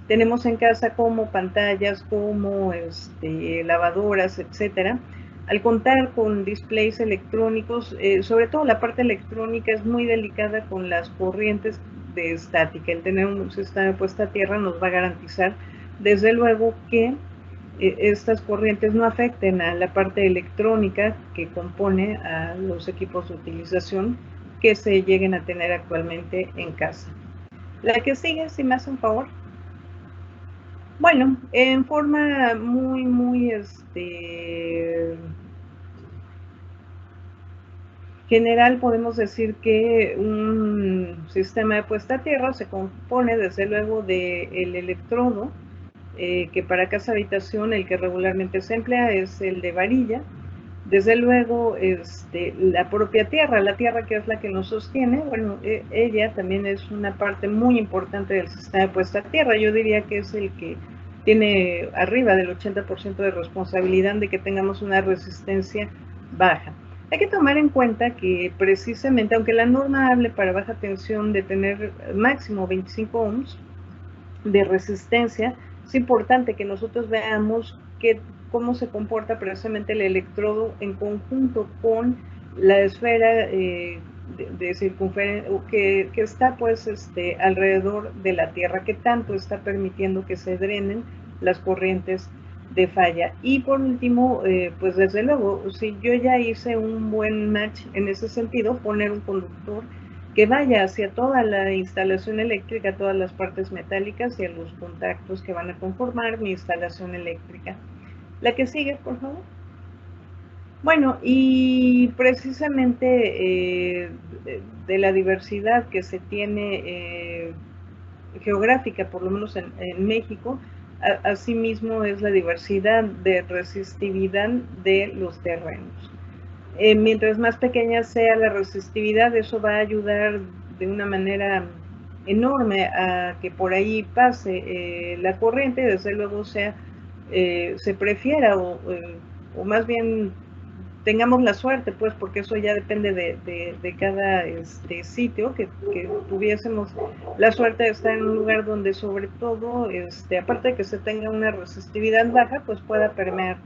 tenemos en casa, como pantallas, como lavadoras, etcétera, al contar con displays electrónicos, sobre todo la parte electrónica es muy delicada con las corrientes de estática. El tener un sistema de puesta a tierra nos va a garantizar, desde luego, que estas corrientes no afecten a la parte electrónica que compone a los equipos de utilización que se lleguen a tener actualmente en casa. La que sigue, si me hace un favor. Bueno, en forma muy general podemos decir que un sistema de puesta a tierra se compone desde luego del electrodo, que para casa habitación el que regularmente se emplea es el de varilla. Desde luego la propia tierra, la tierra que es la que nos sostiene, bueno, ella también es una parte muy importante del sistema de puesta a tierra. Yo diría que es el que tiene arriba del 80% de responsabilidad de que tengamos una resistencia baja. Hay que tomar en cuenta que precisamente, aunque la norma hable para baja tensión de tener máximo 25 ohms de resistencia, es importante que nosotros veamos cómo se comporta precisamente el electrodo en conjunto con la esfera de circunferencia que está pues alrededor de la Tierra, que tanto está permitiendo que se drenen las corrientes de falla. Y por último, pues desde luego, si yo ya hice un buen match en ese sentido, poner un conductor que vaya hacia toda la instalación eléctrica, todas las partes metálicas y a los contactos que van a conformar mi instalación eléctrica. La que sigue, por favor. Bueno, y precisamente de la diversidad que se tiene geográfica, por lo menos en México, asimismo es la diversidad de resistividad de los terrenos. Mientras más pequeña sea la resistividad, eso va a ayudar de una manera enorme a que por ahí pase la corriente. Desde luego se prefiera o más bien tengamos la suerte, pues, porque eso ya depende de cada sitio, que tuviésemos la suerte de estar en un lugar donde sobre todo, aparte de que se tenga una resistividad baja, pues pueda permear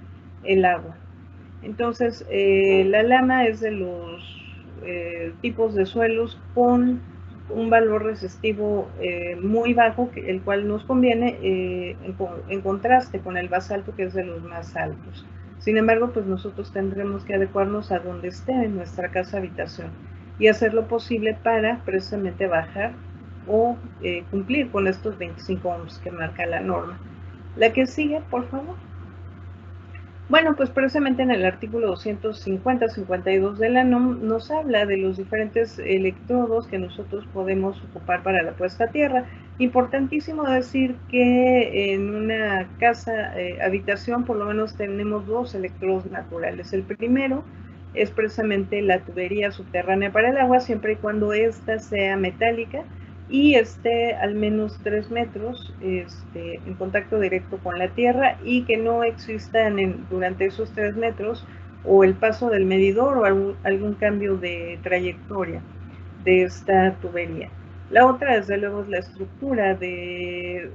el agua. Entonces, la lama es de los tipos de suelos con un valor resistivo muy bajo, el cual nos conviene en contraste con el basalto, que es de los más altos. Sin embargo, pues nosotros tendremos que adecuarnos a donde esté en nuestra casa habitación y hacer lo posible para precisamente bajar o cumplir con estos 25 ohms que marca la norma. La que sigue, por favor. Bueno, pues precisamente en el artículo 250-52 de la NOM nos habla de los diferentes electrodos que nosotros podemos ocupar para la puesta a tierra. Importantísimo decir que en una casa habitación por lo menos tenemos dos electrodos naturales. El primero es precisamente la tubería subterránea para el agua, siempre y cuando ésta sea metálica y esté al menos 3 metros en contacto directo con la tierra, y que no existan durante esos 3 metros o el paso del medidor o algún cambio de trayectoria de esta tubería. La otra, desde luego, es la estructura de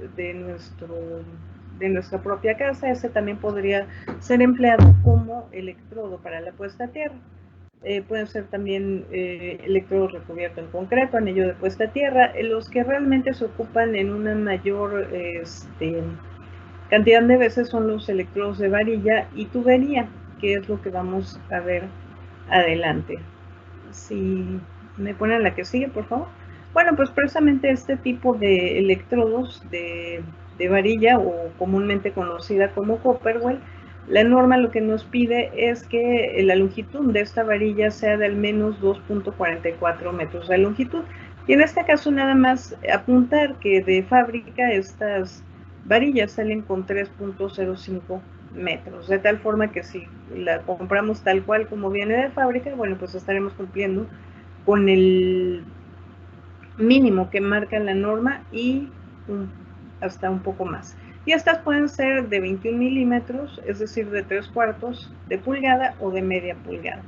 nuestra propia casa. Ese también podría ser empleado como electrodo para la puesta a tierra. Pueden ser también electrodos recubiertos en concreto, anillo de puesta a tierra. Los que realmente se ocupan en una mayor cantidad de veces son los electrodos de varilla y tubería, que es lo que vamos a ver adelante. Si me ponen la que sigue, por favor. Bueno, pues precisamente este tipo de electrodos de varilla, o comúnmente conocida como Copperwell, la norma lo que nos pide es que la longitud de esta varilla sea de al menos 2.44 metros de longitud. Y en este caso nada más apuntar que de fábrica estas varillas salen con 3.05 metros, de tal forma que si la compramos tal cual como viene de fábrica, bueno, pues estaremos cumpliendo con el mínimo que marca la norma y hasta un poco más. Y estas pueden ser de 21 milímetros, es decir, de 3/4 de pulgada o de media pulgada.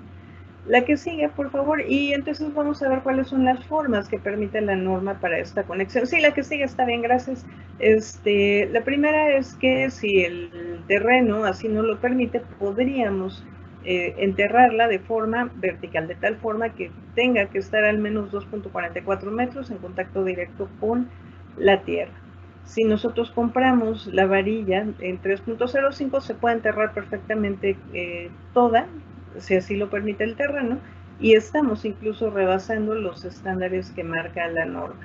La que sigue, por favor, y entonces vamos a ver cuáles son las formas que permite la norma para esta conexión. Sí, la que sigue está bien, gracias. La primera es que si el terreno así no lo permite, podríamos enterrarla de forma vertical, de tal forma que tenga que estar al menos 2.44 metros en contacto directo con la tierra. Si nosotros compramos la varilla en 3.05, se puede enterrar perfectamente toda, si así lo permite el terreno, y estamos incluso rebasando los estándares que marca la norma.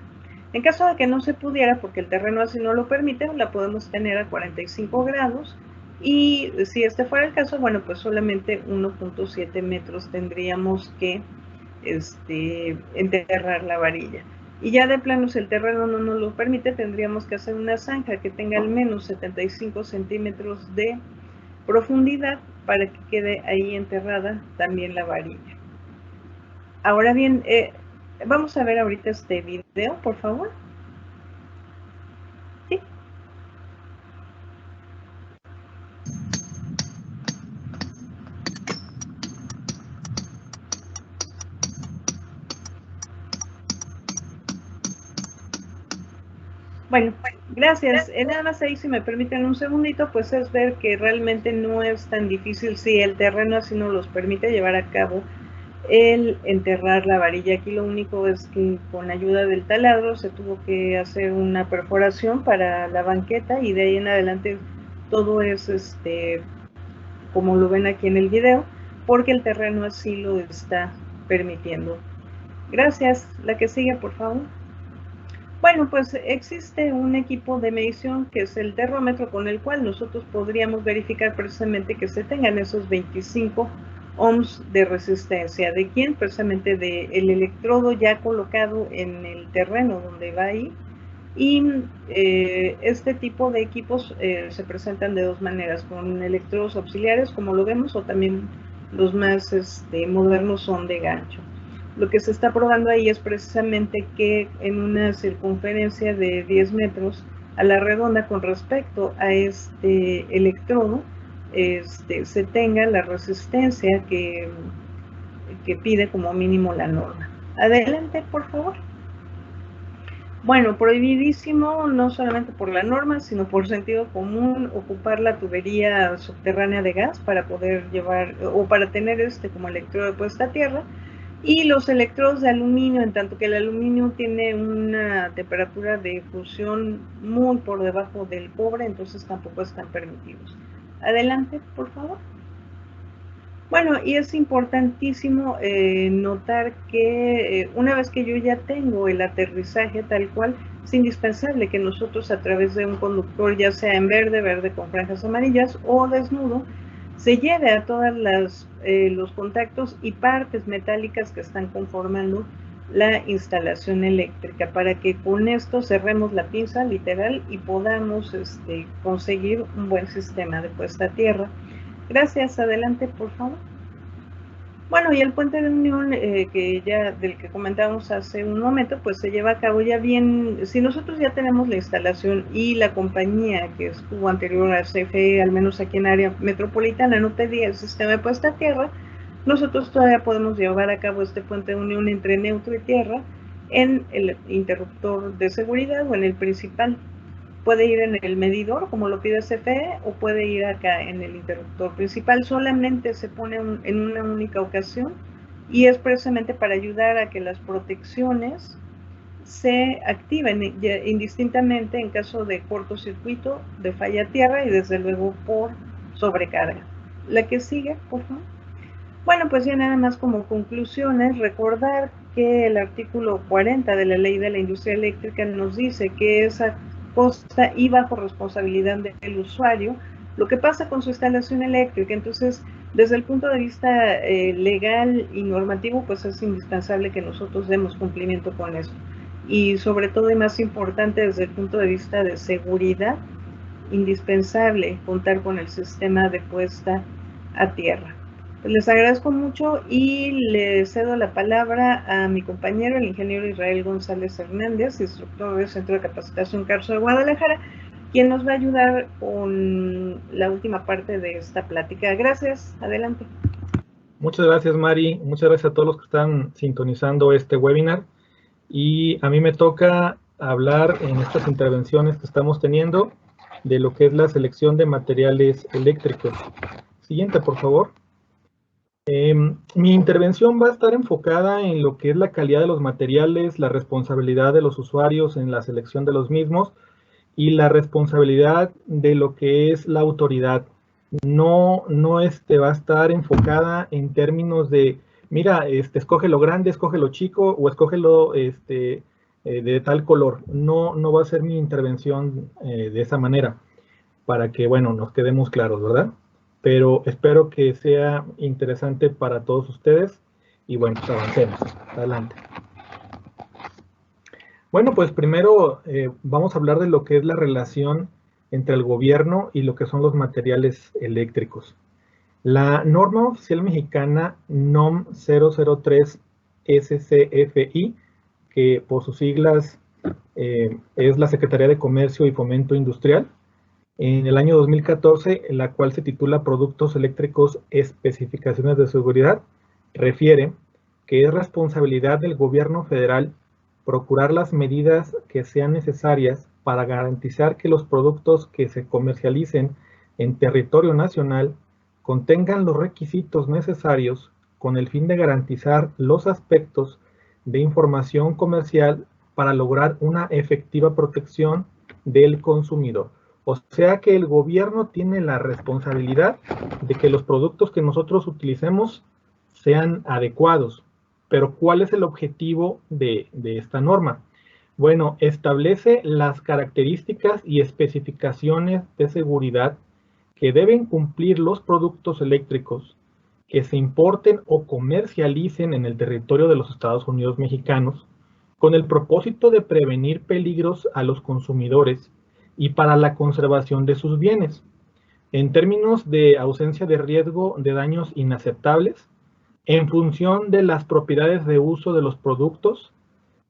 En caso de que no se pudiera, porque el terreno así no lo permite, la podemos tener a 45 grados, y si este fuera el caso, bueno, pues solamente 1.7 metros tendríamos que enterrar la varilla. Y ya de plano, si el terreno no nos lo permite, tendríamos que hacer una zanja que tenga al menos 75 centímetros de profundidad para que quede ahí enterrada también la varilla. Ahora bien, vamos a ver ahorita este video, por favor. ¿Sí? Bueno, gracias. Nada más ahí, si me permiten un segundito, pues es ver que realmente no es tan difícil si el terreno así nos los permite llevar a cabo el enterrar la varilla. Aquí lo único es que con ayuda del taladro se tuvo que hacer una perforación para la banqueta y de ahí en adelante todo es como lo ven aquí en el video, porque el terreno así lo está permitiendo. Gracias. La que sigue, por favor. Bueno, pues existe un equipo de medición que es el termómetro, con el cual nosotros podríamos verificar precisamente que se tengan esos 25 ohms de resistencia. ¿De quién? Precisamente del electrodo ya colocado en el terreno donde va ahí. Y este tipo de equipos se presentan de dos maneras, con electrodos auxiliares, como lo vemos, o también los más modernos son de gancho. Lo que se está probando ahí es precisamente que en una circunferencia de 10 metros a la redonda con respecto a este electrodo, se tenga la resistencia que pide como mínimo la norma. Adelante, por favor. Bueno, prohibidísimo, no solamente por la norma, sino por sentido común, ocupar la tubería subterránea de gas para poder llevar, o para tener como electrodo de puesta a tierra. Y los electrodos de aluminio, en tanto que el aluminio tiene una temperatura de fusión muy por debajo del cobre, entonces tampoco están permitidos. Adelante, por favor. Bueno, y es importantísimo notar que una vez que yo ya tengo el aterrizaje tal cual, es indispensable que nosotros a través de un conductor, ya sea en verde con franjas amarillas o desnudo, se lleve a todas los contactos y partes metálicas que están conformando la instalación eléctrica, para que con esto cerremos la pinza literal y podamos conseguir un buen sistema de puesta a tierra. Gracias. Adelante, por favor. Bueno, y el puente de unión del que comentábamos hace un momento, pues se lleva a cabo ya bien. Si nosotros ya tenemos la instalación y la compañía que estuvo anterior a CFE, al menos aquí en área metropolitana, no pedía el sistema de puesta a tierra, nosotros todavía podemos llevar a cabo este puente de unión entre neutro y tierra en el interruptor de seguridad o en el principal. Puede ir en el medidor, como lo pide CFE, o puede ir acá en el interruptor principal. Solamente se pone en una única ocasión y es precisamente para ayudar a que las protecciones se activen indistintamente en caso de cortocircuito, de falla tierra y desde luego por sobrecarga. La que sigue, por favor. Bueno, pues ya nada más como conclusiones, recordar que el artículo 40 de la Ley de la Industria Eléctrica nos dice que esa costa y bajo responsabilidad del usuario lo que pasa con su instalación eléctrica. Entonces, desde el punto de vista legal y normativo, pues es indispensable que nosotros demos cumplimiento con eso. y sobre todo y más importante desde el punto de vista de seguridad, indispensable contar con el sistema de puesta a tierra. Pues les agradezco mucho y le cedo la palabra a mi compañero, el ingeniero Israel González Hernández, instructor del Centro de Capacitación Carso de Guadalajara, quien nos va a ayudar con la última parte de esta plática. Gracias, adelante.
Muchas gracias, Mari. Muchas gracias a todos los que están sintonizando este webinar. Y a mí me toca hablar en estas intervenciones que estamos teniendo de lo que es la selección de materiales eléctricos. Siguiente, por favor. Mi intervención va a estar enfocada en lo que es la calidad de los materiales, la responsabilidad de los usuarios en la selección de los mismos y la responsabilidad de lo que es la autoridad. No va a estar enfocada en términos de, mira, escoge lo grande, escoge lo chico o escógelo de tal color. No va a ser mi intervención de esa manera, para que, bueno, nos quedemos claros, ¿verdad? Pero espero que sea interesante para todos ustedes y bueno, pues avancemos. Adelante. Bueno, pues primero vamos a hablar de lo que es la relación entre el gobierno y lo que son los materiales eléctricos. La norma oficial mexicana NOM 003 SCFI, que por sus siglas es la Secretaría de Comercio y Fomento Industrial, en el año 2014, en la cual se titula Productos Eléctricos Especificaciones de Seguridad, refiere que es responsabilidad del gobierno federal procurar las medidas que sean necesarias para garantizar que los productos que se comercialicen en territorio nacional contengan los requisitos necesarios con el fin de garantizar los aspectos de información comercial para lograr una efectiva protección del consumidor. O sea que el gobierno tiene la responsabilidad de que los productos que nosotros utilicemos sean adecuados. Pero ¿cuál es el objetivo de esta norma? Bueno, establece las características y especificaciones de seguridad que deben cumplir los productos eléctricos que se importen o comercialicen en el territorio de los Estados Unidos mexicanos con el propósito de prevenir peligros a los consumidores y para la conservación de sus bienes. En términos de ausencia de riesgo de daños inaceptables, en función de las propiedades de uso de los productos,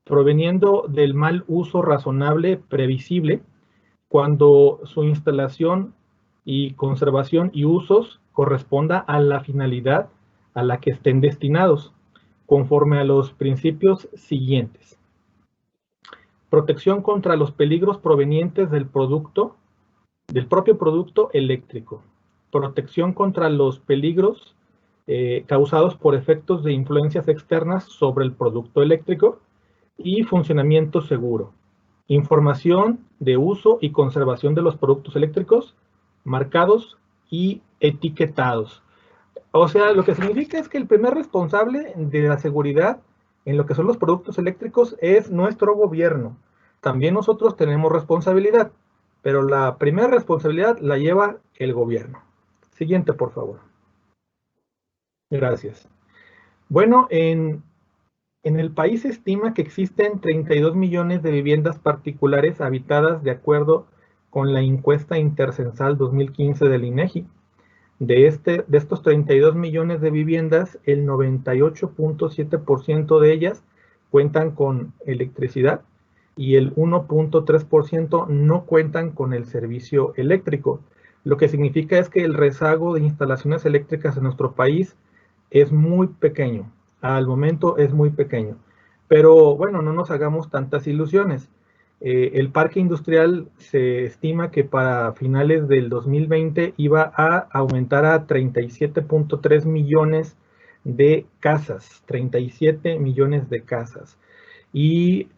proveniendo del mal uso razonable previsible, cuando su instalación y conservación y usos corresponda a la finalidad a la que estén destinados, conforme a los principios siguientes. Protección contra los peligros provenientes del propio producto eléctrico. Protección contra los peligros causados por efectos de influencias externas sobre el producto eléctrico y funcionamiento seguro. Información de uso y conservación de los productos eléctricos marcados y etiquetados. O sea, lo que significa es que el primer responsable de la seguridad en lo que son los productos eléctricos es nuestro gobierno. También nosotros tenemos responsabilidad, pero la primera responsabilidad la lleva el gobierno. Siguiente, por favor. Gracias. Bueno, en el país se estima que existen 32 millones de viviendas particulares habitadas de acuerdo con la encuesta intercensal 2015 del INEGI. De estos 32 millones de viviendas, el 98.7% de ellas cuentan con electricidad y el 1.3% no cuentan con el servicio eléctrico. Lo que significa es que el rezago de instalaciones eléctricas en nuestro país es muy pequeño. Al momento es muy pequeño. Pero bueno, no nos hagamos tantas ilusiones. El parque industrial se estima que para finales del 2020 iba a aumentar a 37.3 millones de casas. 37 millones de casas. Y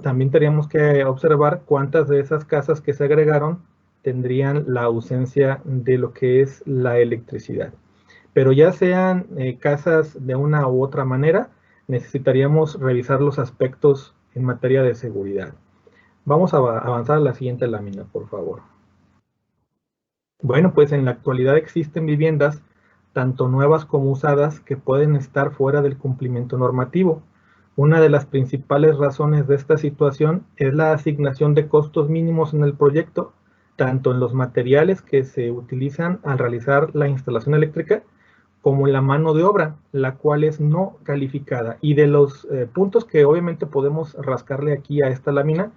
también tendríamos que observar cuántas de esas casas que se agregaron tendrían la ausencia de lo que es la electricidad. Pero ya sean casas de una u otra manera, necesitaríamos revisar los aspectos en materia de seguridad. Vamos a avanzar a la siguiente lámina, por favor. Bueno, pues en la actualidad existen viviendas, tanto nuevas como usadas, que pueden estar fuera del cumplimiento normativo. Una de las principales razones de esta situación es la asignación de costos mínimos en el proyecto, tanto en los materiales que se utilizan al realizar la instalación eléctrica, como en la mano de obra, la cual es no calificada. Y de los puntos que obviamente podemos rascarle aquí a esta lámina,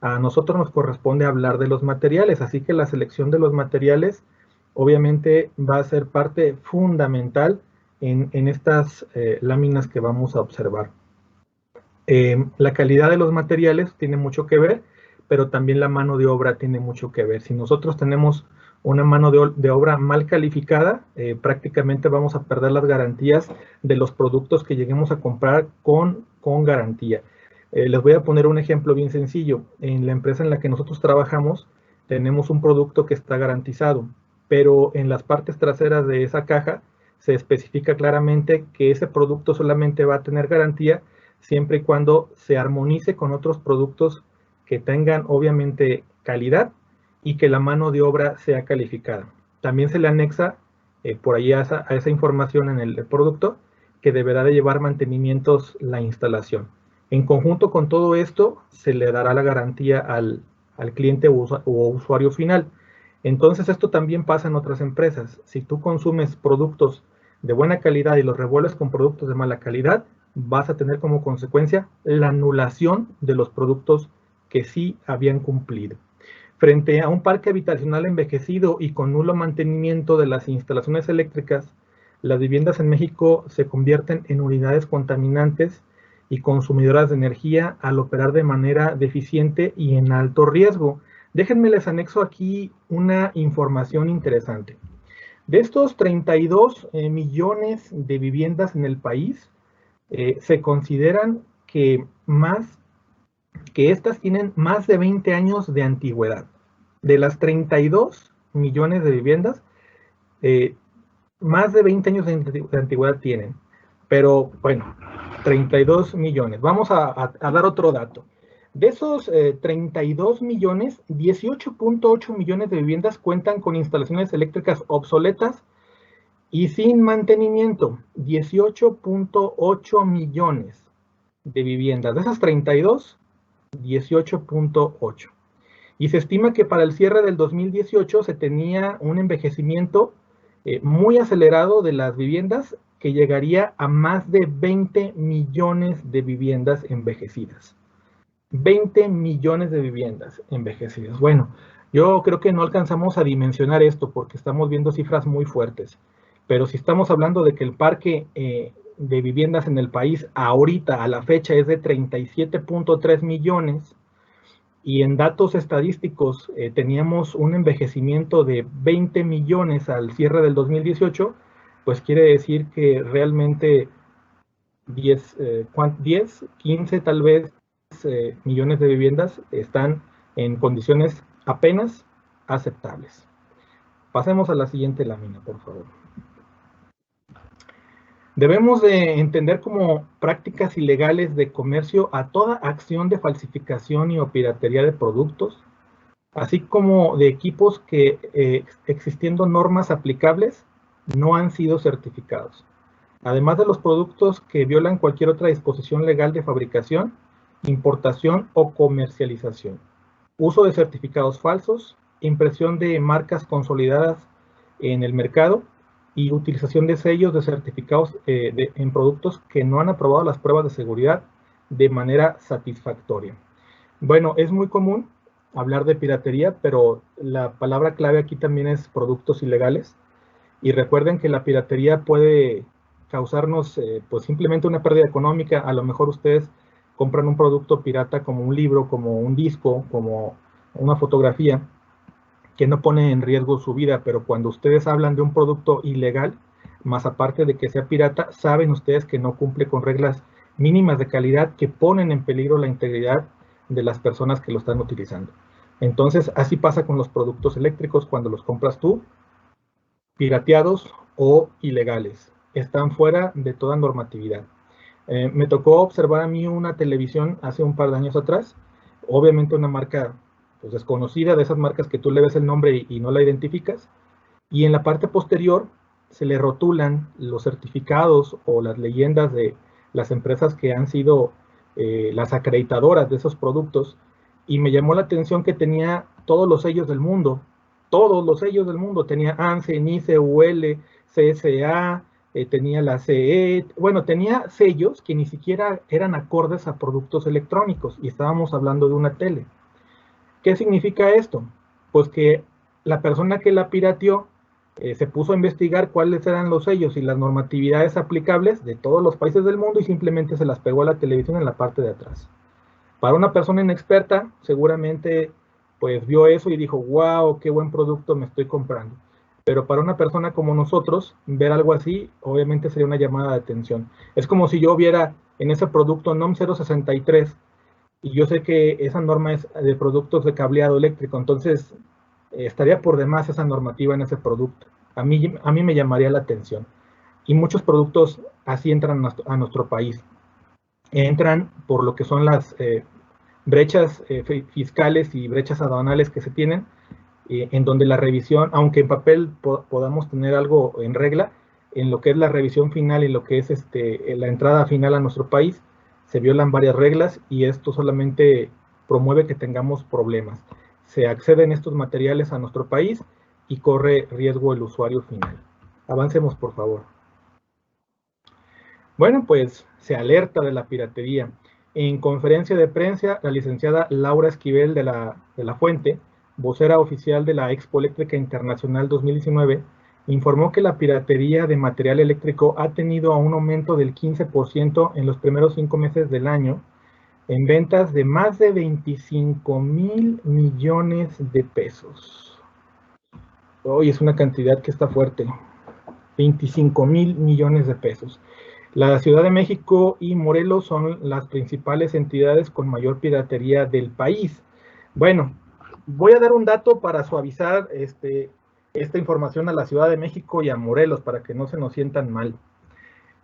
a nosotros nos corresponde hablar de los materiales, así que la selección de los materiales obviamente va a ser parte fundamental en estas láminas que vamos a observar. La calidad de los materiales tiene mucho que ver, pero también la mano de obra tiene mucho que ver. Si nosotros tenemos una mano de obra mal calificada, prácticamente vamos a perder las garantías de los productos que lleguemos a comprar con garantía. Les voy a poner un ejemplo bien sencillo. En la empresa en la que nosotros trabajamos, tenemos un producto que está garantizado, pero en las partes traseras de esa caja se especifica claramente que ese producto solamente va a tener garantía siempre y cuando se armonice con otros productos que tengan obviamente calidad y que la mano de obra sea calificada. También se le anexa por ahí a esa información en el producto que deberá de llevar mantenimientos la instalación. En conjunto con todo esto, se le dará la garantía al cliente o usuario final. Entonces, esto también pasa en otras empresas. Si tú consumes productos de buena calidad y los revuelves con productos de mala calidad, vas a tener como consecuencia la anulación de los productos que sí habían cumplido. Frente a un parque habitacional envejecido y con nulo mantenimiento de las instalaciones eléctricas, las viviendas en México se convierten en unidades contaminantes y consumidoras de energía al operar de manera deficiente y en alto riesgo. Déjenme les anexo aquí una información interesante. De estos 32 millones de viviendas en el país, se consideran que estas tienen más de 20 años de antigüedad. De las 32 millones de viviendas, más de 20 años de antigüedad tienen. Pero bueno, 32 millones. Vamos a dar otro dato. De esos 32 millones, 18.8 millones de viviendas cuentan con instalaciones eléctricas obsoletas y sin mantenimiento. 18.8 millones de viviendas. De esas 32, 18.8. Y se estima que para el cierre del 2018 se tenía un envejecimiento muy acelerado de las viviendas que llegaría a más de 20 millones de viviendas envejecidas. 20 millones de viviendas envejecidas. Bueno, yo creo que no alcanzamos a dimensionar esto porque estamos viendo cifras muy fuertes. Pero si estamos hablando de que el parque de viviendas en el país ahorita a la fecha es de 37.3 millones y en datos estadísticos teníamos un envejecimiento de 20 millones al cierre del 2018, pues quiere decir que realmente 10, 15 tal vez millones de viviendas están en condiciones apenas aceptables. Pasemos a la siguiente lámina, por favor. Debemos de entender como prácticas ilegales de comercio a toda acción de falsificación y o piratería de productos, así como de equipos que, existiendo normas aplicables, no han sido certificados. Además de los productos que violan cualquier otra disposición legal de fabricación, importación o comercialización, uso de certificados falsos, impresión de marcas consolidadas en el mercado, y utilización de sellos de certificados en productos que no han aprobado las pruebas de seguridad de manera satisfactoria. Bueno, es muy común hablar de piratería, pero la palabra clave aquí también es productos ilegales. Y recuerden que la piratería puede causarnos pues simplemente una pérdida económica. A lo mejor ustedes compran un producto pirata como un libro, como un disco, como una fotografía, que no pone en riesgo su vida, pero cuando ustedes hablan de un producto ilegal, más aparte de que sea pirata, saben ustedes que no cumple con reglas mínimas de calidad que ponen en peligro la integridad de las personas que lo están utilizando. Entonces, así pasa con los productos eléctricos cuando los compras tú, pirateados o ilegales. Están fuera de toda normatividad. Me tocó observar a mí una televisión hace un par de años atrás, obviamente una marca pues desconocida, de esas marcas que tú le ves el nombre y no la identificas, y en la parte posterior se le rotulan los certificados o las leyendas de las empresas que han sido las acreditadoras de esos productos, y me llamó la atención que tenía todos los sellos del mundo, tenía ANSE, NICE, UL, CSA, tenía la CE, bueno, tenía sellos que ni siquiera eran acordes a productos electrónicos, y estábamos hablando de una tele. ¿Qué significa esto? Pues que la persona que la pirateó se puso a investigar cuáles eran los sellos y las normatividades aplicables de todos los países del mundo y simplemente se las pegó a la televisión en la parte de atrás. Para una persona inexperta, seguramente pues vio eso y dijo, wow, qué buen producto me estoy comprando. Pero para una persona como nosotros, ver algo así, obviamente sería una llamada de atención. Es como si yo viera en ese producto NOM 063, y yo sé que esa norma es de productos de cableado eléctrico, entonces estaría por demás esa normativa en ese producto. A mí me llamaría la atención. Y muchos productos así entran a nuestro país. Entran por lo que son las brechas fiscales y brechas aduanales que se tienen, en donde la revisión, aunque en papel podamos tener algo en regla, en lo que es la revisión final y lo que es la entrada final a nuestro país, se violan varias reglas y esto solamente promueve que tengamos problemas. Se acceden estos materiales a nuestro país y corre riesgo el usuario final. Avancemos, por favor. Bueno, pues se alerta de la piratería. En conferencia de prensa, la licenciada Laura Esquivel de la Fuente, vocera oficial de la Expo Eléctrica Internacional 2019, informó que la piratería de material eléctrico ha tenido un aumento del 15% en los primeros 5 meses del año, en ventas de más de 25,000 millones de pesos. Hoy es una cantidad que está fuerte. 25,000 millones de pesos. La Ciudad de México y Morelos son las principales entidades con mayor piratería del país. Bueno, voy a dar un dato para suavizar esta información a la Ciudad de México y a Morelos para que no se nos sientan mal.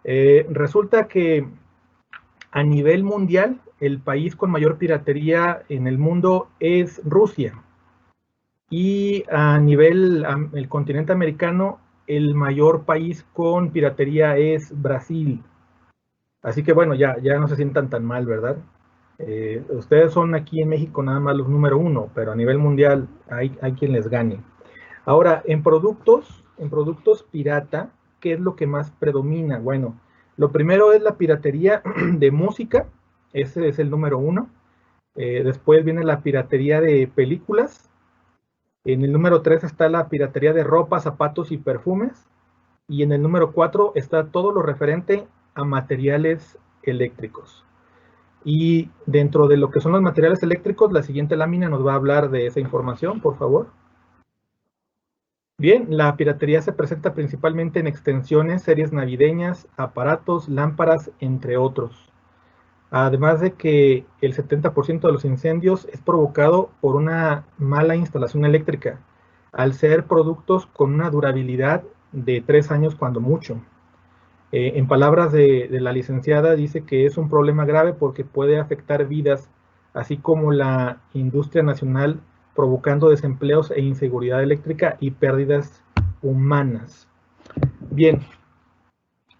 Resulta que a nivel mundial, el país con mayor piratería en el mundo es Rusia. Y a nivel el continente americano, el mayor país con piratería es Brasil. Así que bueno, ya no se sientan tan mal, ¿verdad? Ustedes son aquí en México nada más los número 1, pero a nivel mundial hay quien les gane. Ahora, en productos pirata, ¿qué es lo que más predomina? Bueno, lo primero es la piratería de música, ese es el número 1. Después viene la piratería de películas. En el número 3 está la piratería de ropa, zapatos y perfumes. Y en el número 4 está todo lo referente a materiales eléctricos. Y dentro de lo que son los materiales eléctricos, la siguiente lámina nos va a hablar de esa información, por favor. Bien, la piratería se presenta principalmente en extensiones, series navideñas, aparatos, lámparas, entre otros. Además de que el 70% de los incendios es provocado por una mala instalación eléctrica, al ser productos con una durabilidad de 3 años cuando mucho. En palabras de la licenciada, dice que es un problema grave porque puede afectar vidas, así como la industria nacional, provocando desempleos e inseguridad eléctrica y pérdidas humanas. Bien.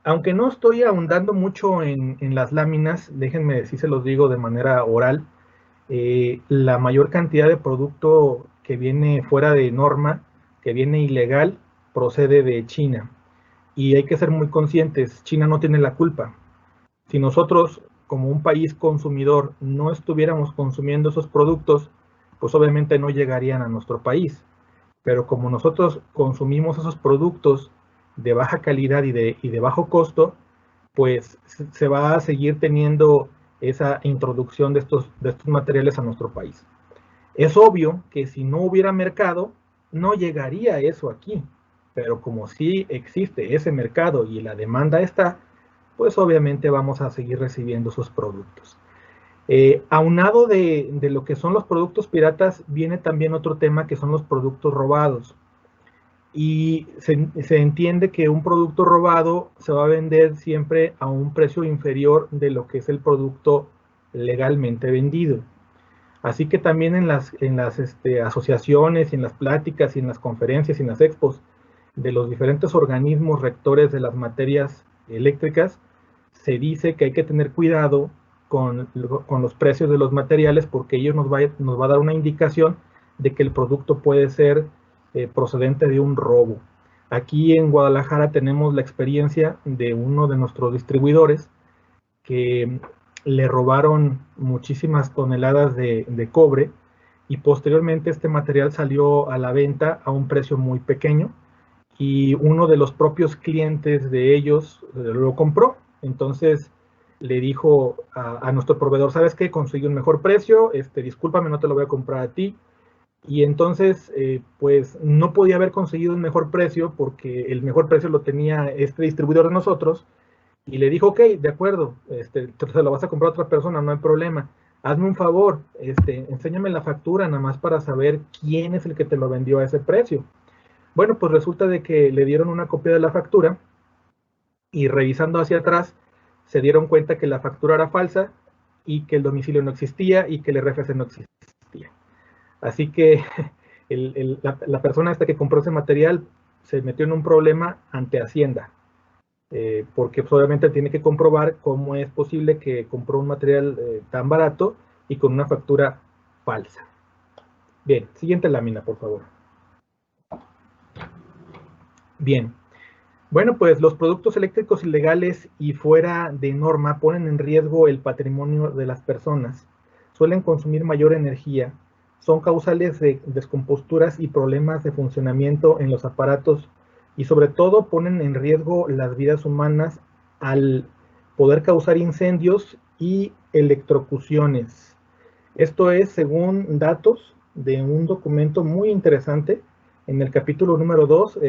Aunque no estoy ahondando mucho en las láminas, déjenme decir, se los digo de manera oral, la mayor cantidad de producto que viene fuera de norma, que viene ilegal, procede de China. Y hay que ser muy conscientes, China no tiene la culpa. Si nosotros, como un país consumidor, no estuviéramos consumiendo esos productos, pues obviamente no llegarían a nuestro país. Pero como nosotros consumimos esos productos de baja calidad y de bajo costo, pues se va a seguir teniendo esa introducción de estos materiales a nuestro país. Es obvio que si no hubiera mercado, no llegaría eso aquí, pero como sí existe ese mercado y la demanda está, pues obviamente vamos a seguir recibiendo esos productos. Aunado de lo que son los productos piratas, viene también otro tema que son los productos robados. Y se entiende que un producto robado se va a vender siempre a un precio inferior de lo que es el producto legalmente vendido. Así que también en las asociaciones, y en las pláticas, y en las conferencias, y en las expos de los diferentes organismos rectores de las materias eléctricas, se dice que hay que tener cuidado con los precios de los materiales porque ellos nos va a dar una indicación de que el producto puede ser procedente de un robo. Aquí en Guadalajara tenemos la experiencia de uno de nuestros distribuidores que le robaron muchísimas toneladas de cobre y posteriormente este material salió a la venta a un precio muy pequeño y uno de los propios clientes de ellos lo compró. Entonces le dijo a nuestro proveedor, ¿sabes qué? Conseguí un mejor precio, discúlpame, no te lo voy a comprar a ti. Y entonces, pues no podía haber conseguido un mejor precio porque el mejor precio lo tenía este distribuidor de nosotros. Y le dijo, ok, de acuerdo, se lo vas a comprar a otra persona, no hay problema. Hazme un favor, enséñame la factura nada más para saber quién es el que te lo vendió a ese precio. Bueno, pues resulta de que le dieron una copia de la factura y revisando hacia atrás se dieron cuenta que la factura era falsa y que el domicilio no existía y que el RFC no existía. Así que la persona esta que compró ese material se metió en un problema ante Hacienda. Porque pues, obviamente tiene que comprobar cómo es posible que compró un material tan barato y con una factura falsa. Bien, siguiente lámina, por favor. Bien, bueno, pues los productos eléctricos ilegales y fuera de norma ponen en riesgo el patrimonio de las personas, suelen consumir mayor energía, son causales de descomposturas y problemas de funcionamiento en los aparatos y sobre todo ponen en riesgo las vidas humanas al poder causar incendios y electrocuciones. Esto es según datos de un documento muy interesante en el capítulo número 2,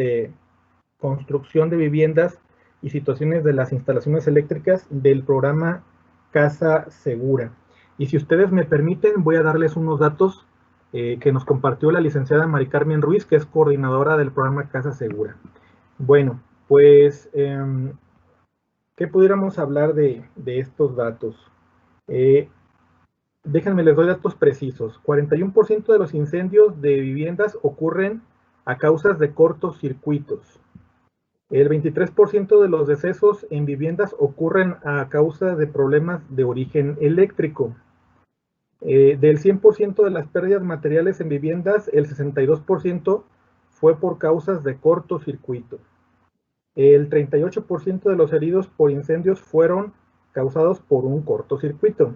construcción de viviendas y situaciones de las instalaciones eléctricas del programa Casa Segura. Y si ustedes me permiten, voy a darles unos datos que nos compartió la licenciada Mari Carmen Ruiz, que es coordinadora del programa Casa Segura. Bueno, pues, ¿qué pudiéramos hablar de estos datos? Déjenme, les doy datos precisos. 41% de los incendios de viviendas ocurren a causas de cortocircuitos. El 23% de los decesos en viviendas ocurren a causa de problemas de origen eléctrico. Del 100% de las pérdidas materiales en viviendas, el 62% fue por causas de cortocircuito. El 38% de los heridos por incendios fueron causados por un cortocircuito.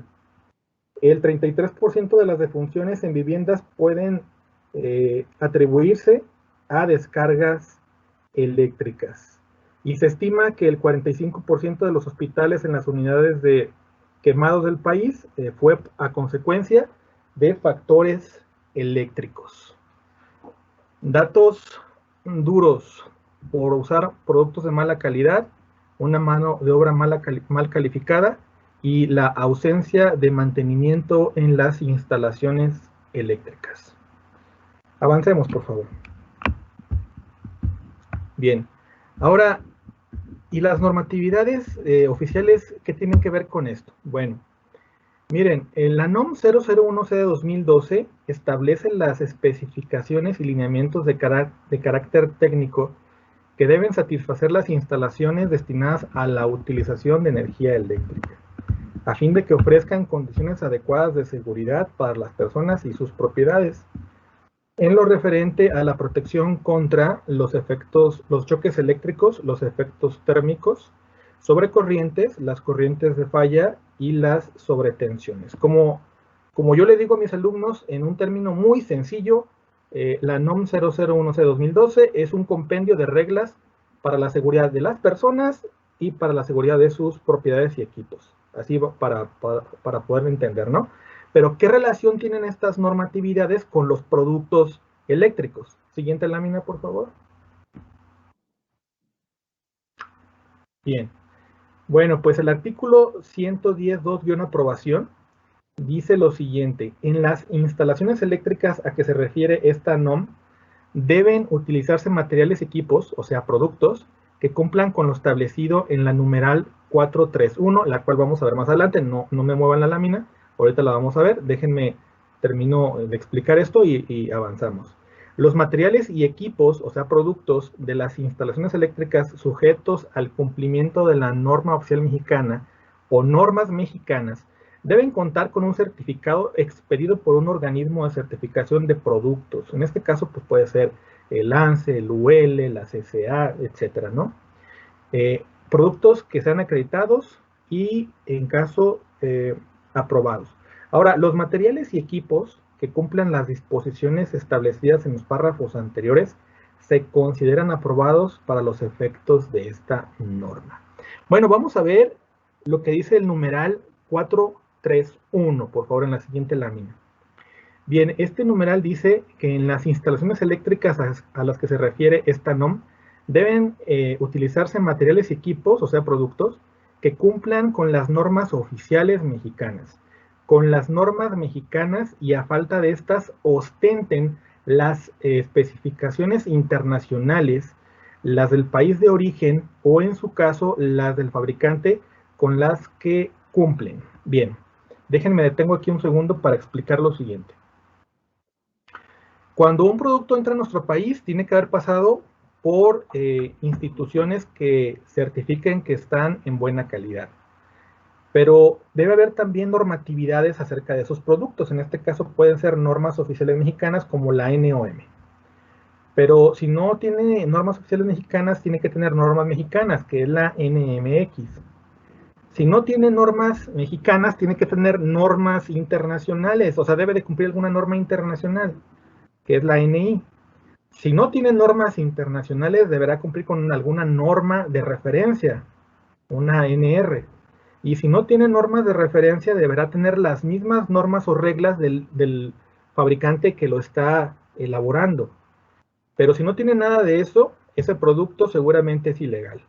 El 33% de las defunciones en viviendas pueden atribuirse a descargas eléctricas. Y se estima que el 45% de los hospitales en las unidades de quemados del país fue a consecuencia de factores eléctricos. Datos duros: por usar productos de mala calidad, una mano de obra mal calificada y la ausencia de mantenimiento en las instalaciones eléctricas. Avancemos, por favor. Bien, ahora, ¿y las normatividades oficiales qué tienen que ver con esto? Bueno, miren, la NOM 001C de 2012 establece las especificaciones y lineamientos de carácter técnico que deben satisfacer las instalaciones destinadas a la utilización de energía eléctrica, a fin de que ofrezcan condiciones adecuadas de seguridad para las personas y sus propiedades, en lo referente a la protección contra los choques eléctricos, los efectos térmicos, sobrecorrientes, las corrientes de falla y las sobretensiones. Como yo le digo a mis alumnos, en un término muy sencillo, la NOM 001C 2012 es un compendio de reglas para la seguridad de las personas y para la seguridad de sus propiedades y equipos. Así para poder entender, ¿no? Pero, ¿qué relación tienen estas normatividades con los productos eléctricos? Siguiente lámina, por favor. Bien. Bueno, pues el artículo 110.2-aprobación dice lo siguiente: en las instalaciones eléctricas a que se refiere esta NOM, deben utilizarse materiales, equipos, o sea, productos, que cumplan con lo establecido en la numeral 431, la cual vamos a ver más adelante. No me muevan la lámina, ahorita la vamos a ver. Déjenme, termino de explicar esto y avanzamos. Los materiales y equipos, o sea, productos de las instalaciones eléctricas sujetos al cumplimiento de la norma oficial mexicana o normas mexicanas deben contar con un certificado expedido por un organismo de certificación de productos. En este caso, pues puede ser el ANSE, el UL, la CCA, etcétera, ¿no? Productos que sean acreditados y, en caso, aprobados. Ahora, los materiales y equipos que cumplan las disposiciones establecidas en los párrafos anteriores se consideran aprobados para los efectos de esta norma. Bueno, vamos a ver lo que dice el numeral 431, por favor, en la siguiente lámina. Bien, este numeral dice que en las instalaciones eléctricas a las que se refiere esta NOM deben utilizarse materiales y equipos, o sea, productos, que cumplan con las normas oficiales mexicanas. Con las normas mexicanas y a falta de estas ostenten las especificaciones internacionales, las del país de origen o en su caso las del fabricante con las que cumplen. Bien, déjenme detengo aquí un segundo para explicar lo siguiente. Cuando un producto entra a nuestro país tiene que haber pasado por instituciones que certifiquen que están en buena calidad. Pero debe haber también normatividades acerca de esos productos. En este caso pueden ser normas oficiales mexicanas como la NOM. Pero si no tiene normas oficiales mexicanas, tiene que tener normas mexicanas, que es la NMX. Si no tiene normas mexicanas, tiene que tener normas internacionales. O sea, debe de cumplir alguna norma internacional, que es la NI. Si no tiene normas internacionales, deberá cumplir con alguna norma de referencia, una NR. Y si no tiene normas de referencia, deberá tener las mismas normas o reglas del fabricante que lo está elaborando. Pero si no tiene nada de eso, ese producto seguramente es ilegal.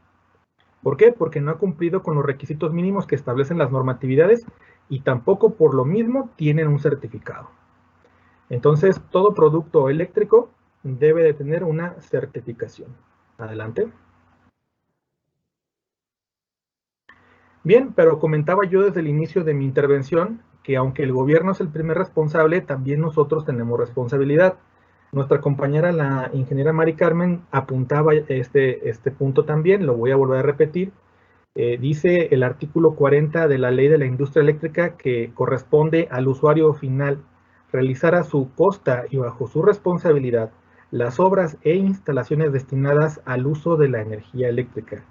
¿Por qué? Porque no ha cumplido con los requisitos mínimos que establecen las normatividades y tampoco por lo mismo tienen un certificado. Entonces, todo producto eléctrico debe de tener una certificación. Adelante. Bien, pero comentaba yo desde el inicio de mi intervención que aunque el gobierno es el primer responsable, también nosotros tenemos responsabilidad. Nuestra compañera, la ingeniera Mari Carmen, apuntaba este punto también, lo voy a volver a repetir. Dice el artículo 40 de la Ley de la Industria Eléctrica que corresponde al usuario final realizar a su costa y bajo su responsabilidad las obras e instalaciones destinadas al uso de la energía eléctrica,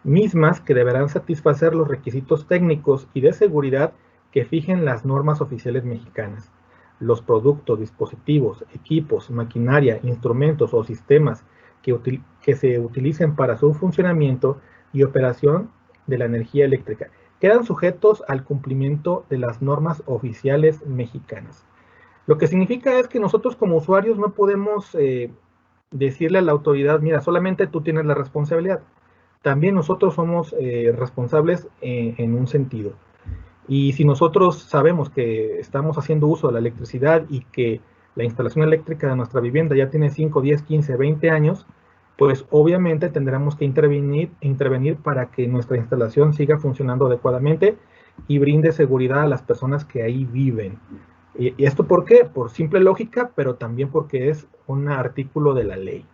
mismas que deberán satisfacer los requisitos técnicos y de seguridad que fijen las normas oficiales mexicanas. Los productos, dispositivos, equipos, maquinaria, instrumentos o sistemas que se utilicen para su funcionamiento y operación de la energía eléctrica quedan sujetos al cumplimiento de las normas oficiales mexicanas. Lo que significa es que nosotros como usuarios no podemos decirle a la autoridad, mira, solamente tú tienes la responsabilidad. También nosotros somos responsables en un sentido. Y si nosotros sabemos que estamos haciendo uso de la electricidad y que la instalación eléctrica de nuestra vivienda ya tiene 5, 10, 15, 20 años, pues obviamente tendremos que intervenir para que nuestra instalación siga funcionando adecuadamente y brinde seguridad a las personas que ahí viven. ¿Y esto por qué? Por simple lógica, pero también porque es un artículo de la ley.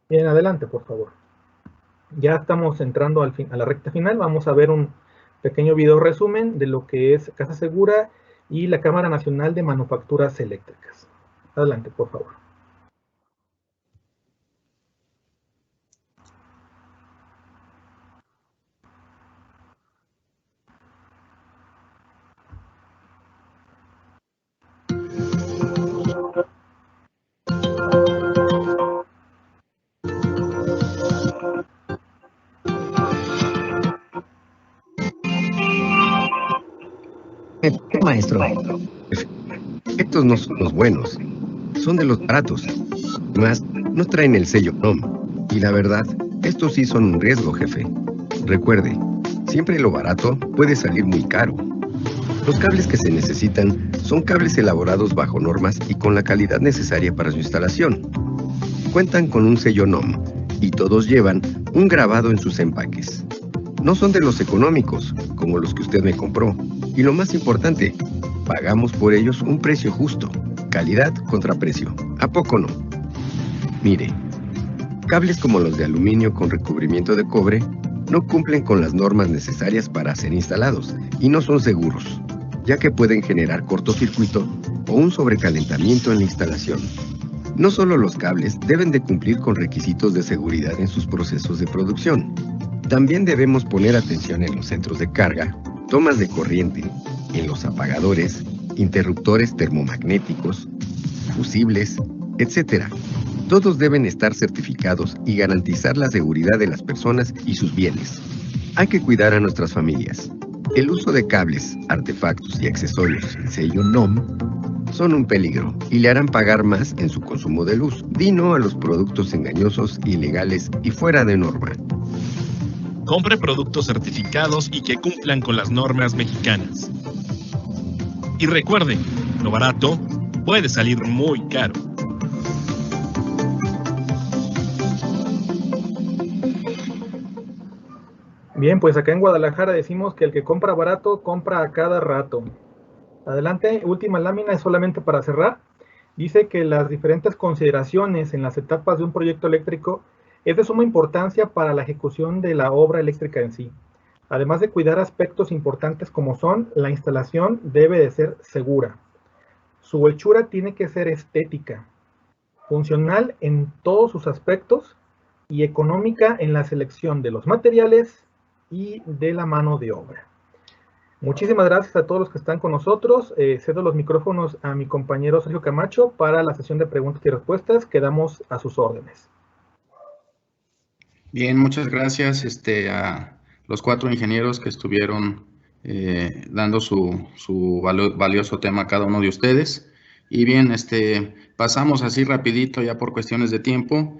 Bien, adelante, por favor. Ya estamos entrando a la recta final. Vamos a ver un pequeño video resumen de lo que es Casa Segura y la Cámara Nacional de Manufacturas Eléctricas. Adelante, por favor.
Maestro, estos no son los buenos, son de los baratos. Además, no traen el sello NOM. Y la verdad, estos sí son un riesgo, jefe. Recuerde, siempre lo barato puede salir muy caro. Los cables que se necesitan son cables elaborados bajo normas y con la calidad necesaria para su instalación. Cuentan con un sello NOM y todos llevan un grabado en sus empaques. No son de los económicos, como los que usted me compró. Y lo más importante, pagamos por ellos un precio justo. Calidad contra precio. ¿A poco no? Mire, cables como los de aluminio con recubrimiento de cobre no cumplen con las normas necesarias para ser instalados y no son seguros, ya que pueden generar cortocircuito o un sobrecalentamiento en la instalación. No solo los cables deben de cumplir con requisitos de seguridad en sus procesos de producción, también debemos poner atención en los centros de carga, tomas de corriente, en los apagadores, interruptores termomagnéticos, fusibles, etc. Todos deben estar certificados y garantizar la seguridad de las personas y sus bienes. Hay que cuidar a nuestras familias. El uso de cables, artefactos y accesorios sin sello NOM son un peligro y le harán pagar más en su consumo de luz. Di no a los productos engañosos, ilegales y fuera de norma.
Compre productos certificados y que cumplan con las normas mexicanas. Y recuerde, lo barato puede salir muy caro.
Bien, pues acá en Guadalajara decimos que el que compra barato, compra a cada rato. Adelante, última lámina, es solamente para cerrar. Dice que las diferentes consideraciones en las etapas de un proyecto eléctrico es de suma importancia para la ejecución de la obra eléctrica en sí. Además de cuidar aspectos importantes como son, la instalación debe de ser segura. Su hechura tiene que ser estética, funcional en todos sus aspectos y económica en la selección de los materiales y de la mano de obra. Muchísimas gracias a todos los que están con nosotros. Cedo los micrófonos a mi compañero Sergio Camacho para la sesión de preguntas y respuestas. Quedamos a sus órdenes.
Bien, muchas gracias a los 4 ingenieros que estuvieron dando su valioso tema a cada uno de ustedes. Y bien, pasamos así rapidito ya por cuestiones de tiempo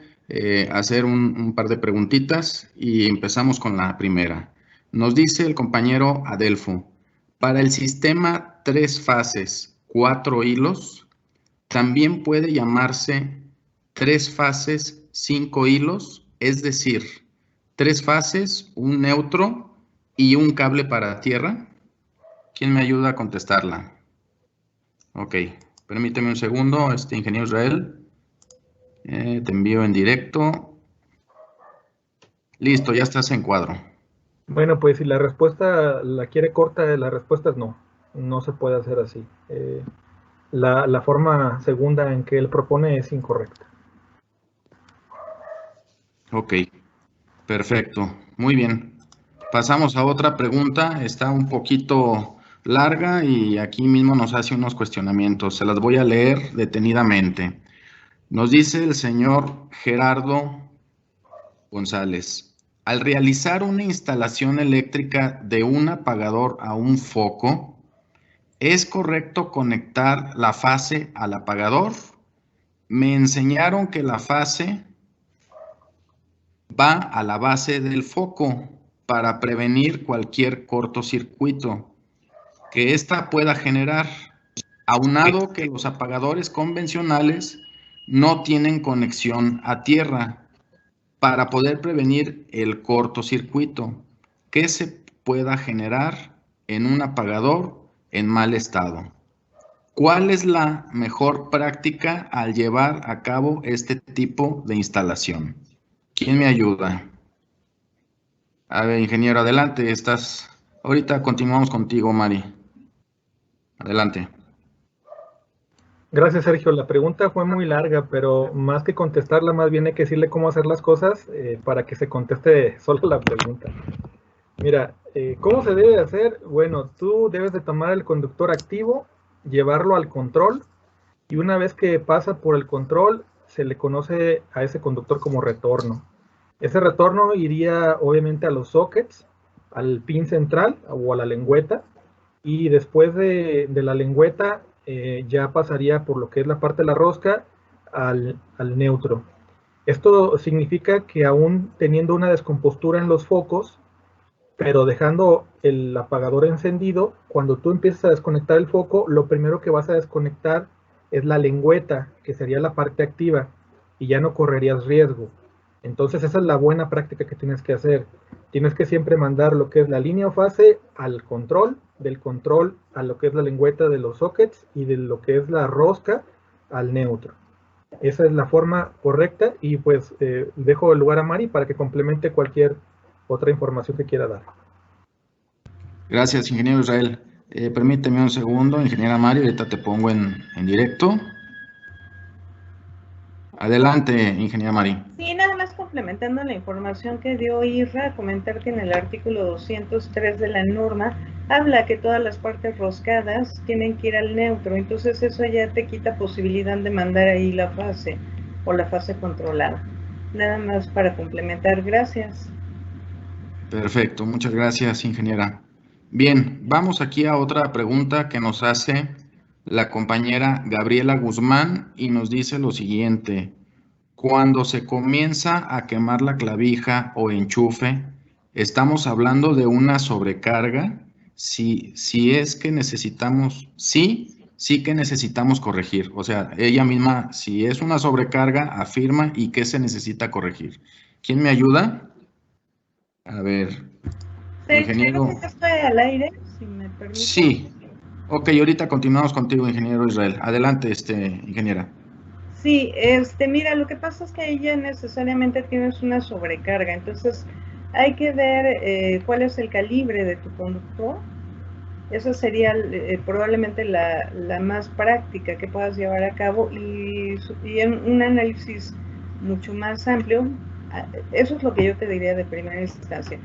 a hacer un par de preguntitas y empezamos con la primera. Nos dice el compañero Adelfo, para el sistema 3 fases, 4 hilos, también puede llamarse 3 fases, 5 hilos, es decir, 3 fases, un neutro y un cable para tierra. ¿Quién me ayuda a contestarla? Ok, permíteme un segundo, ingeniero Israel. Te envío en directo. Listo, ya estás en cuadro.
Bueno, pues si la respuesta la quiere corta, la respuesta es no. No se puede hacer así. La forma segunda en que él propone es incorrecta.
Ok, perfecto. Muy bien. Pasamos a otra pregunta. Está un poquito larga y aquí mismo nos hace unos cuestionamientos. Se las voy a leer detenidamente. Nos dice el señor Gerardo González. Al realizar una instalación eléctrica de un apagador a un foco, ¿es correcto conectar la fase al apagador? Me enseñaron que la fase va a la base del foco para prevenir cualquier cortocircuito que ésta pueda generar, aunado que los apagadores convencionales no tienen conexión a tierra para poder prevenir el cortocircuito que se pueda generar en un apagador en mal estado. ¿Cuál es la mejor práctica al llevar a cabo este tipo de instalación? ¿Quién me ayuda? A ver, ingeniero, adelante. Ahorita continuamos contigo, Mari. Adelante.
Gracias, Sergio. La pregunta fue muy larga, pero más que contestarla, más bien hay que decirle cómo hacer las cosas para que se conteste solo la pregunta. Mira, ¿cómo se debe hacer? Bueno, tú debes de tomar el conductor activo, llevarlo al control, y una vez que pasa por el control, se le conoce a ese conductor como retorno. Ese retorno iría obviamente a los sockets, al pin central o a la lengüeta, y después de la lengüeta ya pasaría por lo que es la parte de la rosca al neutro. Esto significa que aún teniendo una descompostura en los focos, pero dejando el apagador encendido, cuando tú empiezas a desconectar el foco, lo primero que vas a desconectar es la lengüeta, que sería la parte activa, y ya no correrías riesgo. Entonces esa es la buena práctica que tienes que hacer. Tienes que siempre mandar lo que es la línea o fase al control, del control a lo que es la lengüeta de los sockets y de lo que es la rosca al neutro. Esa es la forma correcta y pues dejo el lugar a Mari para que complemente cualquier otra información que quiera dar.
Gracias, ingeniero Israel. Permíteme un segundo, ingeniera Mari, ahorita te pongo en directo. Adelante, ingeniera Mari.
Sí, nada más complementando la información que dio Isra, comentar que en el artículo 203 de la norma habla que todas las partes roscadas tienen que ir al neutro, entonces eso ya te quita posibilidad de mandar ahí la fase o la fase controlada. Nada más para complementar, gracias.
Perfecto, muchas gracias, ingeniera. Bien, vamos aquí a otra pregunta que nos hace la compañera Gabriela Guzmán y nos dice lo siguiente. Cuando se comienza a quemar la clavija o enchufe, ¿estamos hablando de una sobrecarga? Si es que necesitamos, sí que necesitamos corregir. O sea, ella misma, si es una sobrecarga, afirma y qué se necesita corregir. ¿Quién me ayuda? A ver, ingeniero.
Creo que estoy al aire, si me permite.
Sí. Ok, ahorita continuamos contigo, ingeniero Israel. Adelante, ingeniera.
Sí, mira, lo que pasa es que ahí ya necesariamente tienes una sobrecarga, entonces hay que ver cuál es el calibre de tu conductor. Esa sería probablemente la más práctica que puedas llevar a cabo y en un análisis mucho más amplio, eso es lo que yo te diría de primera instancia.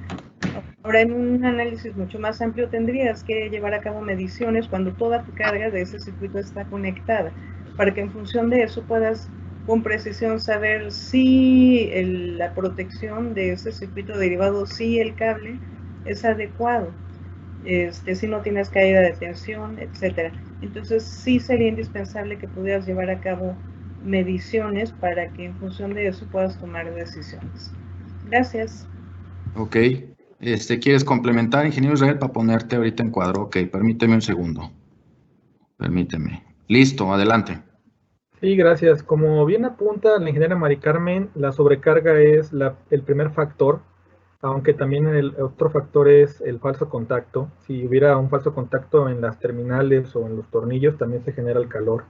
Ahora, en un análisis mucho más amplio tendrías que llevar a cabo mediciones cuando toda tu carga de ese circuito está conectada, para que en función de eso puedas con precisión saber si la protección de ese circuito derivado, si el cable es adecuado, si no tienes caída de tensión, etcétera. Entonces sí sería indispensable que pudieras llevar a cabo mediciones para que en función de eso puedas tomar decisiones. Gracias.
Ok. ¿Quieres complementar, ingeniero Israel, para ponerte ahorita en cuadro? Ok, permíteme un segundo. Permíteme. Listo, adelante.
Sí, gracias. Como bien apunta la ingeniera Mari Carmen, la sobrecarga es el primer factor, aunque también el otro factor es el falso contacto. Si hubiera un falso contacto en las terminales o en los tornillos, también se genera el calor.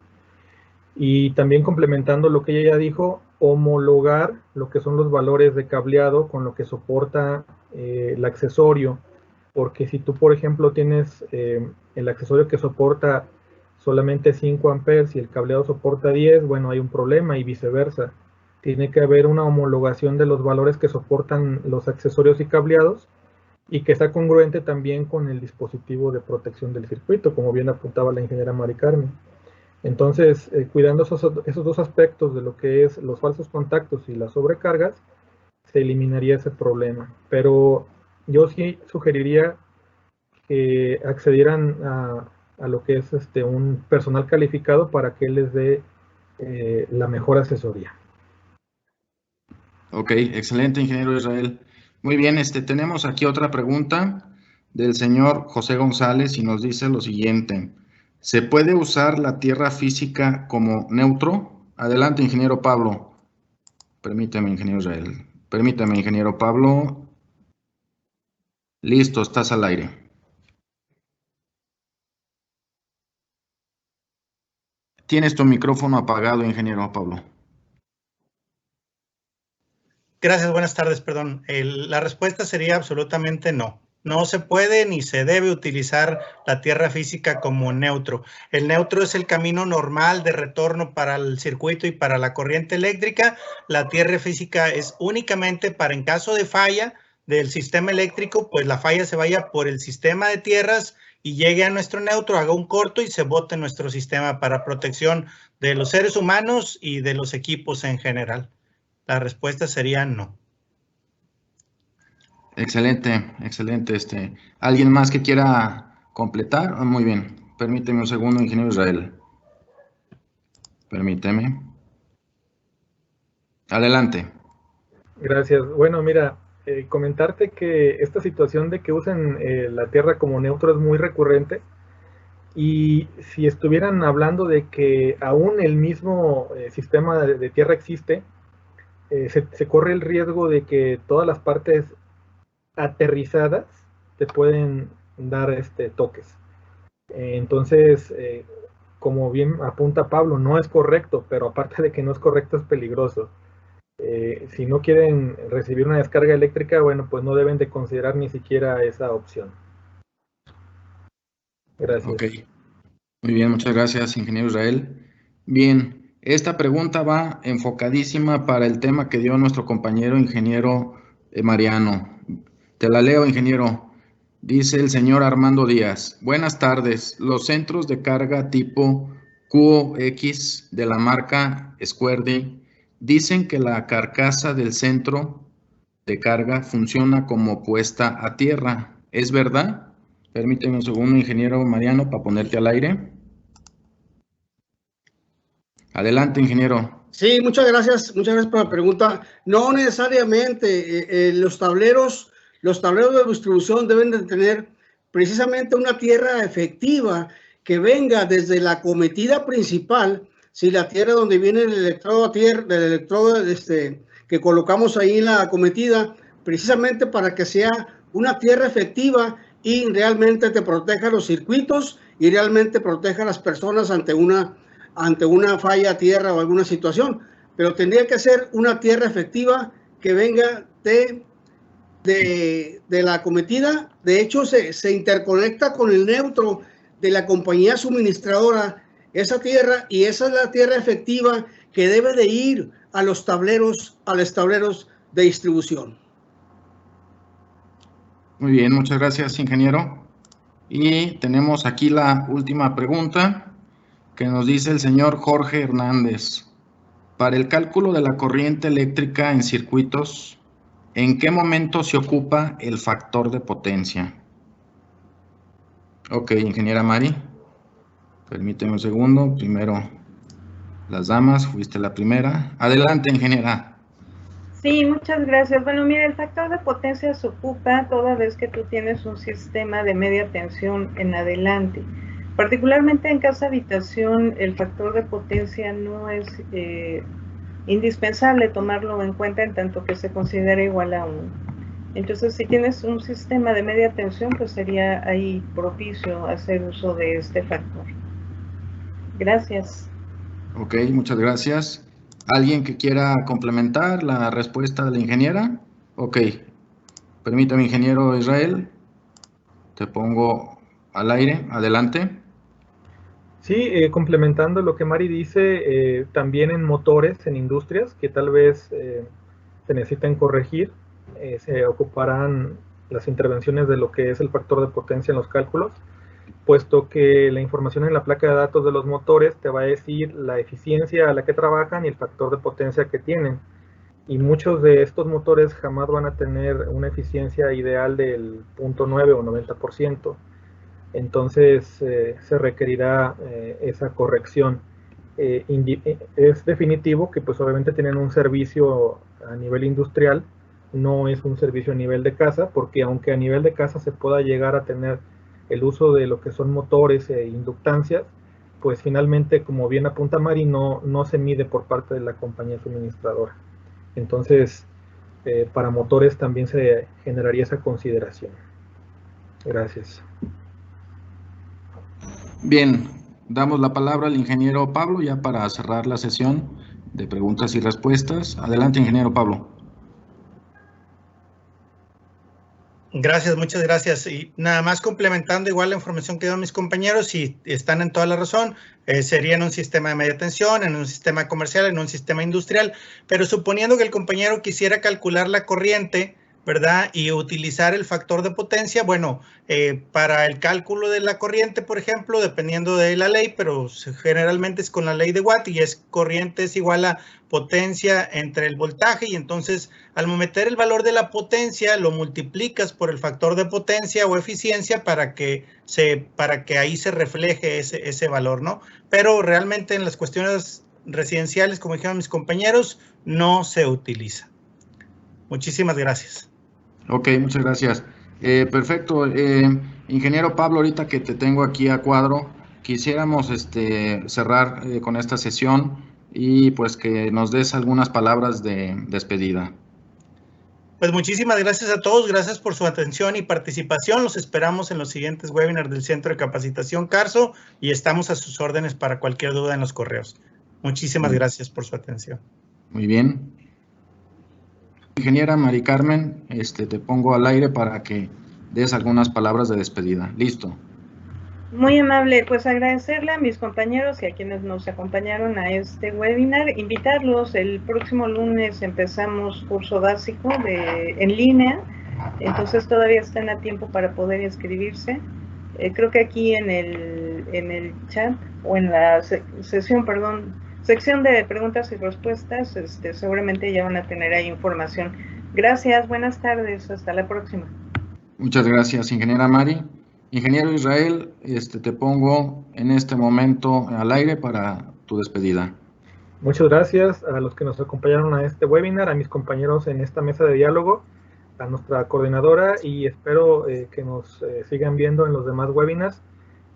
Y también complementando lo que ella ya dijo, homologar lo que son los valores de cableado con lo que soporta el accesorio, porque si tú, por ejemplo, tienes el accesorio que soporta solamente 5 amperes y el cableado soporta 10, bueno, hay un problema y viceversa. Tiene que haber una homologación de los valores que soportan los accesorios y cableados y que está congruente también con el dispositivo de protección del circuito, como bien apuntaba la ingeniera Mari Carmen. Entonces, cuidando esos dos aspectos de lo que es los falsos contactos y las sobrecargas, se eliminaría ese problema. Pero yo sí sugeriría que accedieran a lo que es un personal calificado para que les dé la mejor asesoría.
Ok, excelente, ingeniero Israel. Muy bien, tenemos aquí otra pregunta del señor José González y nos dice lo siguiente. ¿Se puede usar la tierra física como neutro? Adelante, ingeniero Pablo. Permíteme, ingeniero Israel. Permítame, ingeniero Pablo. Listo, estás al aire. Tienes tu micrófono apagado, ingeniero Pablo.
Gracias, buenas tardes, perdón. La respuesta sería absolutamente no. No se puede ni se debe utilizar la tierra física como neutro. El neutro es el camino normal de retorno para el circuito y para la corriente eléctrica. La tierra física es únicamente para, en caso de falla del sistema eléctrico, pues la falla se vaya por el sistema de tierras y llegue a nuestro neutro, haga un corto y se bote nuestro sistema para protección de los seres humanos y de los equipos en general. La respuesta sería no.
Excelente, excelente. ¿Alguien más que quiera completar? Muy bien. Permíteme un segundo, ingeniero Israel. Permíteme. Adelante.
Gracias. Bueno, mira, comentarte que esta situación de que usen la tierra como neutro es muy recurrente. Y si estuvieran hablando de que aún el mismo sistema de tierra existe, se corre el riesgo de que todas las partes aterrizadas te pueden dar toques. Entonces, como bien apunta Pablo, no es correcto, pero aparte de que no es correcto, es peligroso. Si no quieren recibir una descarga eléctrica, bueno, pues no deben de considerar ni siquiera esa opción. Gracias.
Ok. Muy bien, muchas gracias, ingeniero Israel. Bien, esta pregunta va enfocadísima para el tema que dio nuestro compañero ingeniero Mariano. Te la leo, ingeniero. Dice el señor Armando Díaz. Buenas tardes. Los centros de carga tipo QX de la marca Squardi dicen que la carcasa del centro de carga funciona como puesta a tierra. ¿Es verdad? Permíteme un segundo, ingeniero Mariano, para ponerte al aire. Adelante, ingeniero.
Sí, muchas gracias por la pregunta. No necesariamente los tableros de distribución deben de tener precisamente una tierra efectiva que venga desde la cometida principal, si la tierra donde viene el electrodo que colocamos ahí en la cometida, precisamente para que sea una tierra efectiva y realmente te proteja los circuitos y realmente proteja a las personas ante una falla a tierra o alguna situación, pero tendría que ser una tierra efectiva que venga de la cometida. De hecho, se interconecta con el neutro de la compañía suministradora esa tierra, y esa es la tierra efectiva que debe de ir a los tableros de distribución.
Muy bien, muchas gracias, ingeniero. Y tenemos aquí la última pregunta que nos dice el señor Jorge Hernández. Para el cálculo de la corriente eléctrica en circuitos, ¿en qué momento se ocupa el factor de potencia? Ok, ingeniera Mari. Permíteme un segundo. Primero, las damas, fuiste la primera. Adelante, ingeniera.
Sí, muchas gracias. Bueno, mira, el factor de potencia se ocupa toda vez que tú tienes un sistema de media tensión en adelante. Particularmente en casa habitación, el factor de potencia no es indispensable tomarlo en cuenta en tanto que se considera igual a 1. Entonces, si tienes un sistema de media tensión, pues sería ahí propicio hacer uso de este factor. Gracias.
Ok, muchas gracias. ¿Alguien que quiera complementar la respuesta de la ingeniera? Ok. Permítame, ingeniero Israel. Te pongo al aire. Adelante.
Sí, complementando lo que Mari dice, también en motores, en industrias, que tal vez se necesitan corregir, se ocuparán las intervenciones de lo que es el factor de potencia en los cálculos, puesto que la información en la placa de datos de los motores te va a decir la eficiencia a la que trabajan y el factor de potencia que tienen. Y muchos de estos motores jamás van a tener una eficiencia ideal del 0.9 o 90%. Entonces se requerirá esa corrección. Es definitivo que pues obviamente tienen un servicio a nivel industrial, no es un servicio a nivel de casa, porque aunque a nivel de casa se pueda llegar a tener el uso de lo que son motores e inductancias, pues finalmente, como bien apunta Mari, no se mide por parte de la compañía suministradora. Entonces, para motores también se generaría esa consideración. Gracias.
Bien, damos la palabra al ingeniero Pablo ya para cerrar la sesión de preguntas y respuestas. Adelante, ingeniero Pablo.
Gracias, muchas gracias. Y nada más complementando igual la información que dieron mis compañeros, y están en toda la razón, sería en un sistema de media tensión, en un sistema comercial, en un sistema industrial, pero suponiendo que el compañero quisiera calcular la corriente, ¿verdad? Y utilizar el factor de potencia, bueno, para el cálculo de la corriente, por ejemplo, dependiendo de la ley, pero generalmente es con la ley de Watt, y es corriente es igual a potencia entre el voltaje, y entonces al meter el valor de la potencia lo multiplicas por el factor de potencia o eficiencia para que ahí se refleje ese valor, ¿no? Pero realmente en las cuestiones residenciales, como dijeron mis compañeros, no se utiliza. Muchísimas gracias.
Ok, muchas gracias. Perfecto. Ingeniero Pablo, ahorita que te tengo aquí a cuadro, quisiéramos cerrar con esta sesión y pues que nos des algunas palabras de despedida.
Pues muchísimas gracias a todos, gracias por su atención y participación. Los esperamos en los siguientes webinars del Centro de Capacitación Carso y estamos a sus órdenes para cualquier duda en los correos. Muchísimas gracias por su atención.
Muy bien. Ingeniera Mari Carmen, te pongo al aire para que des algunas palabras de despedida. Listo.
Muy amable, pues agradecerle a mis compañeros y a quienes nos acompañaron a este webinar, invitarlos, el próximo lunes empezamos curso básico en línea, entonces todavía están a tiempo para poder inscribirse. Creo que aquí en el chat o en la sección de preguntas y respuestas, seguramente ya van a tener ahí información. Gracias, buenas tardes, hasta la próxima.
Muchas gracias, ingeniera Mari. Ingeniero Israel, te pongo en este momento al aire para tu despedida.
Muchas gracias a los que nos acompañaron a este webinar, a mis compañeros en esta mesa de diálogo, a nuestra coordinadora y espero que nos sigan viendo en los demás webinars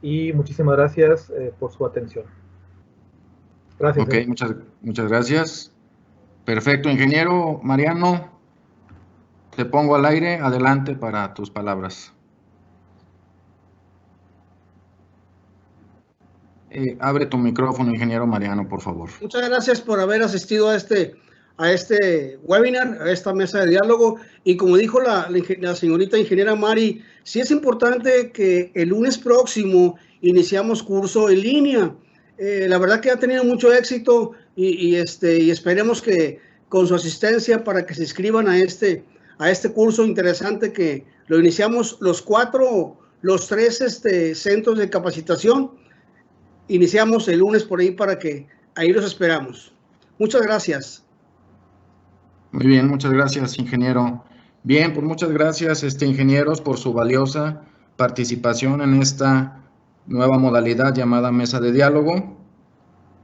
y muchísimas gracias por su atención. Gracias.
Ok, muchas gracias. Perfecto, ingeniero Mariano, te pongo al aire, adelante para tus palabras. Abre tu micrófono, ingeniero Mariano, por favor.
Muchas gracias por haber asistido a este webinar, a esta mesa de diálogo. Y como dijo la señorita ingeniera Mari, sí es importante que el lunes próximo iniciamos curso en línea. La verdad que ha tenido mucho éxito y esperemos que con su asistencia para que se inscriban a este curso interesante que lo iniciamos los tres centros de capacitación. Iniciamos el lunes por ahí para que ahí los esperamos. Muchas gracias.
Muy bien, muchas gracias, ingeniero. Bien, pues muchas gracias, ingenieros, por su valiosa participación en esta nueva modalidad llamada mesa de diálogo.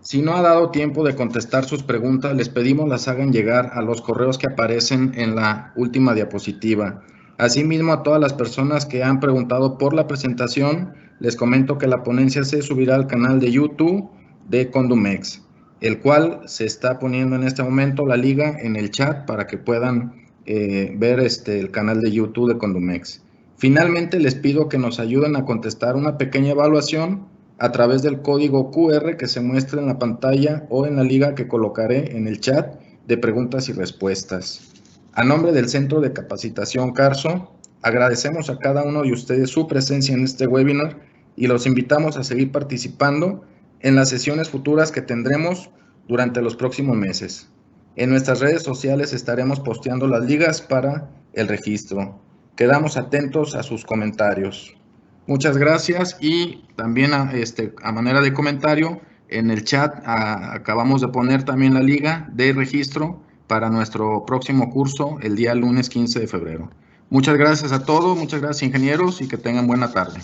Si no ha dado tiempo de contestar sus preguntas, les pedimos las hagan llegar a los correos que aparecen en la última diapositiva. Asimismo, a todas las personas que han preguntado por la presentación, les comento que la ponencia se subirá al canal de YouTube de Condumex, el cual se está poniendo en este momento la liga en el chat para que puedan ver el canal de YouTube de Condumex. Finalmente, les pido que nos ayuden a contestar una pequeña evaluación a través del código QR que se muestra en la pantalla o en la liga que colocaré en el chat de preguntas y respuestas. A nombre del Centro de Capacitación Carso, agradecemos a cada uno de ustedes su presencia en este webinar y los invitamos a seguir participando en las sesiones futuras que tendremos durante los próximos meses. En nuestras redes sociales estaremos posteando las ligas para el registro. Quedamos atentos a sus comentarios. Muchas gracias y también a manera de comentario, en el chat acabamos de poner también la liga de registro para nuestro próximo curso el día lunes 15 de febrero. Muchas gracias a todos, muchas gracias ingenieros y que tengan buena tarde.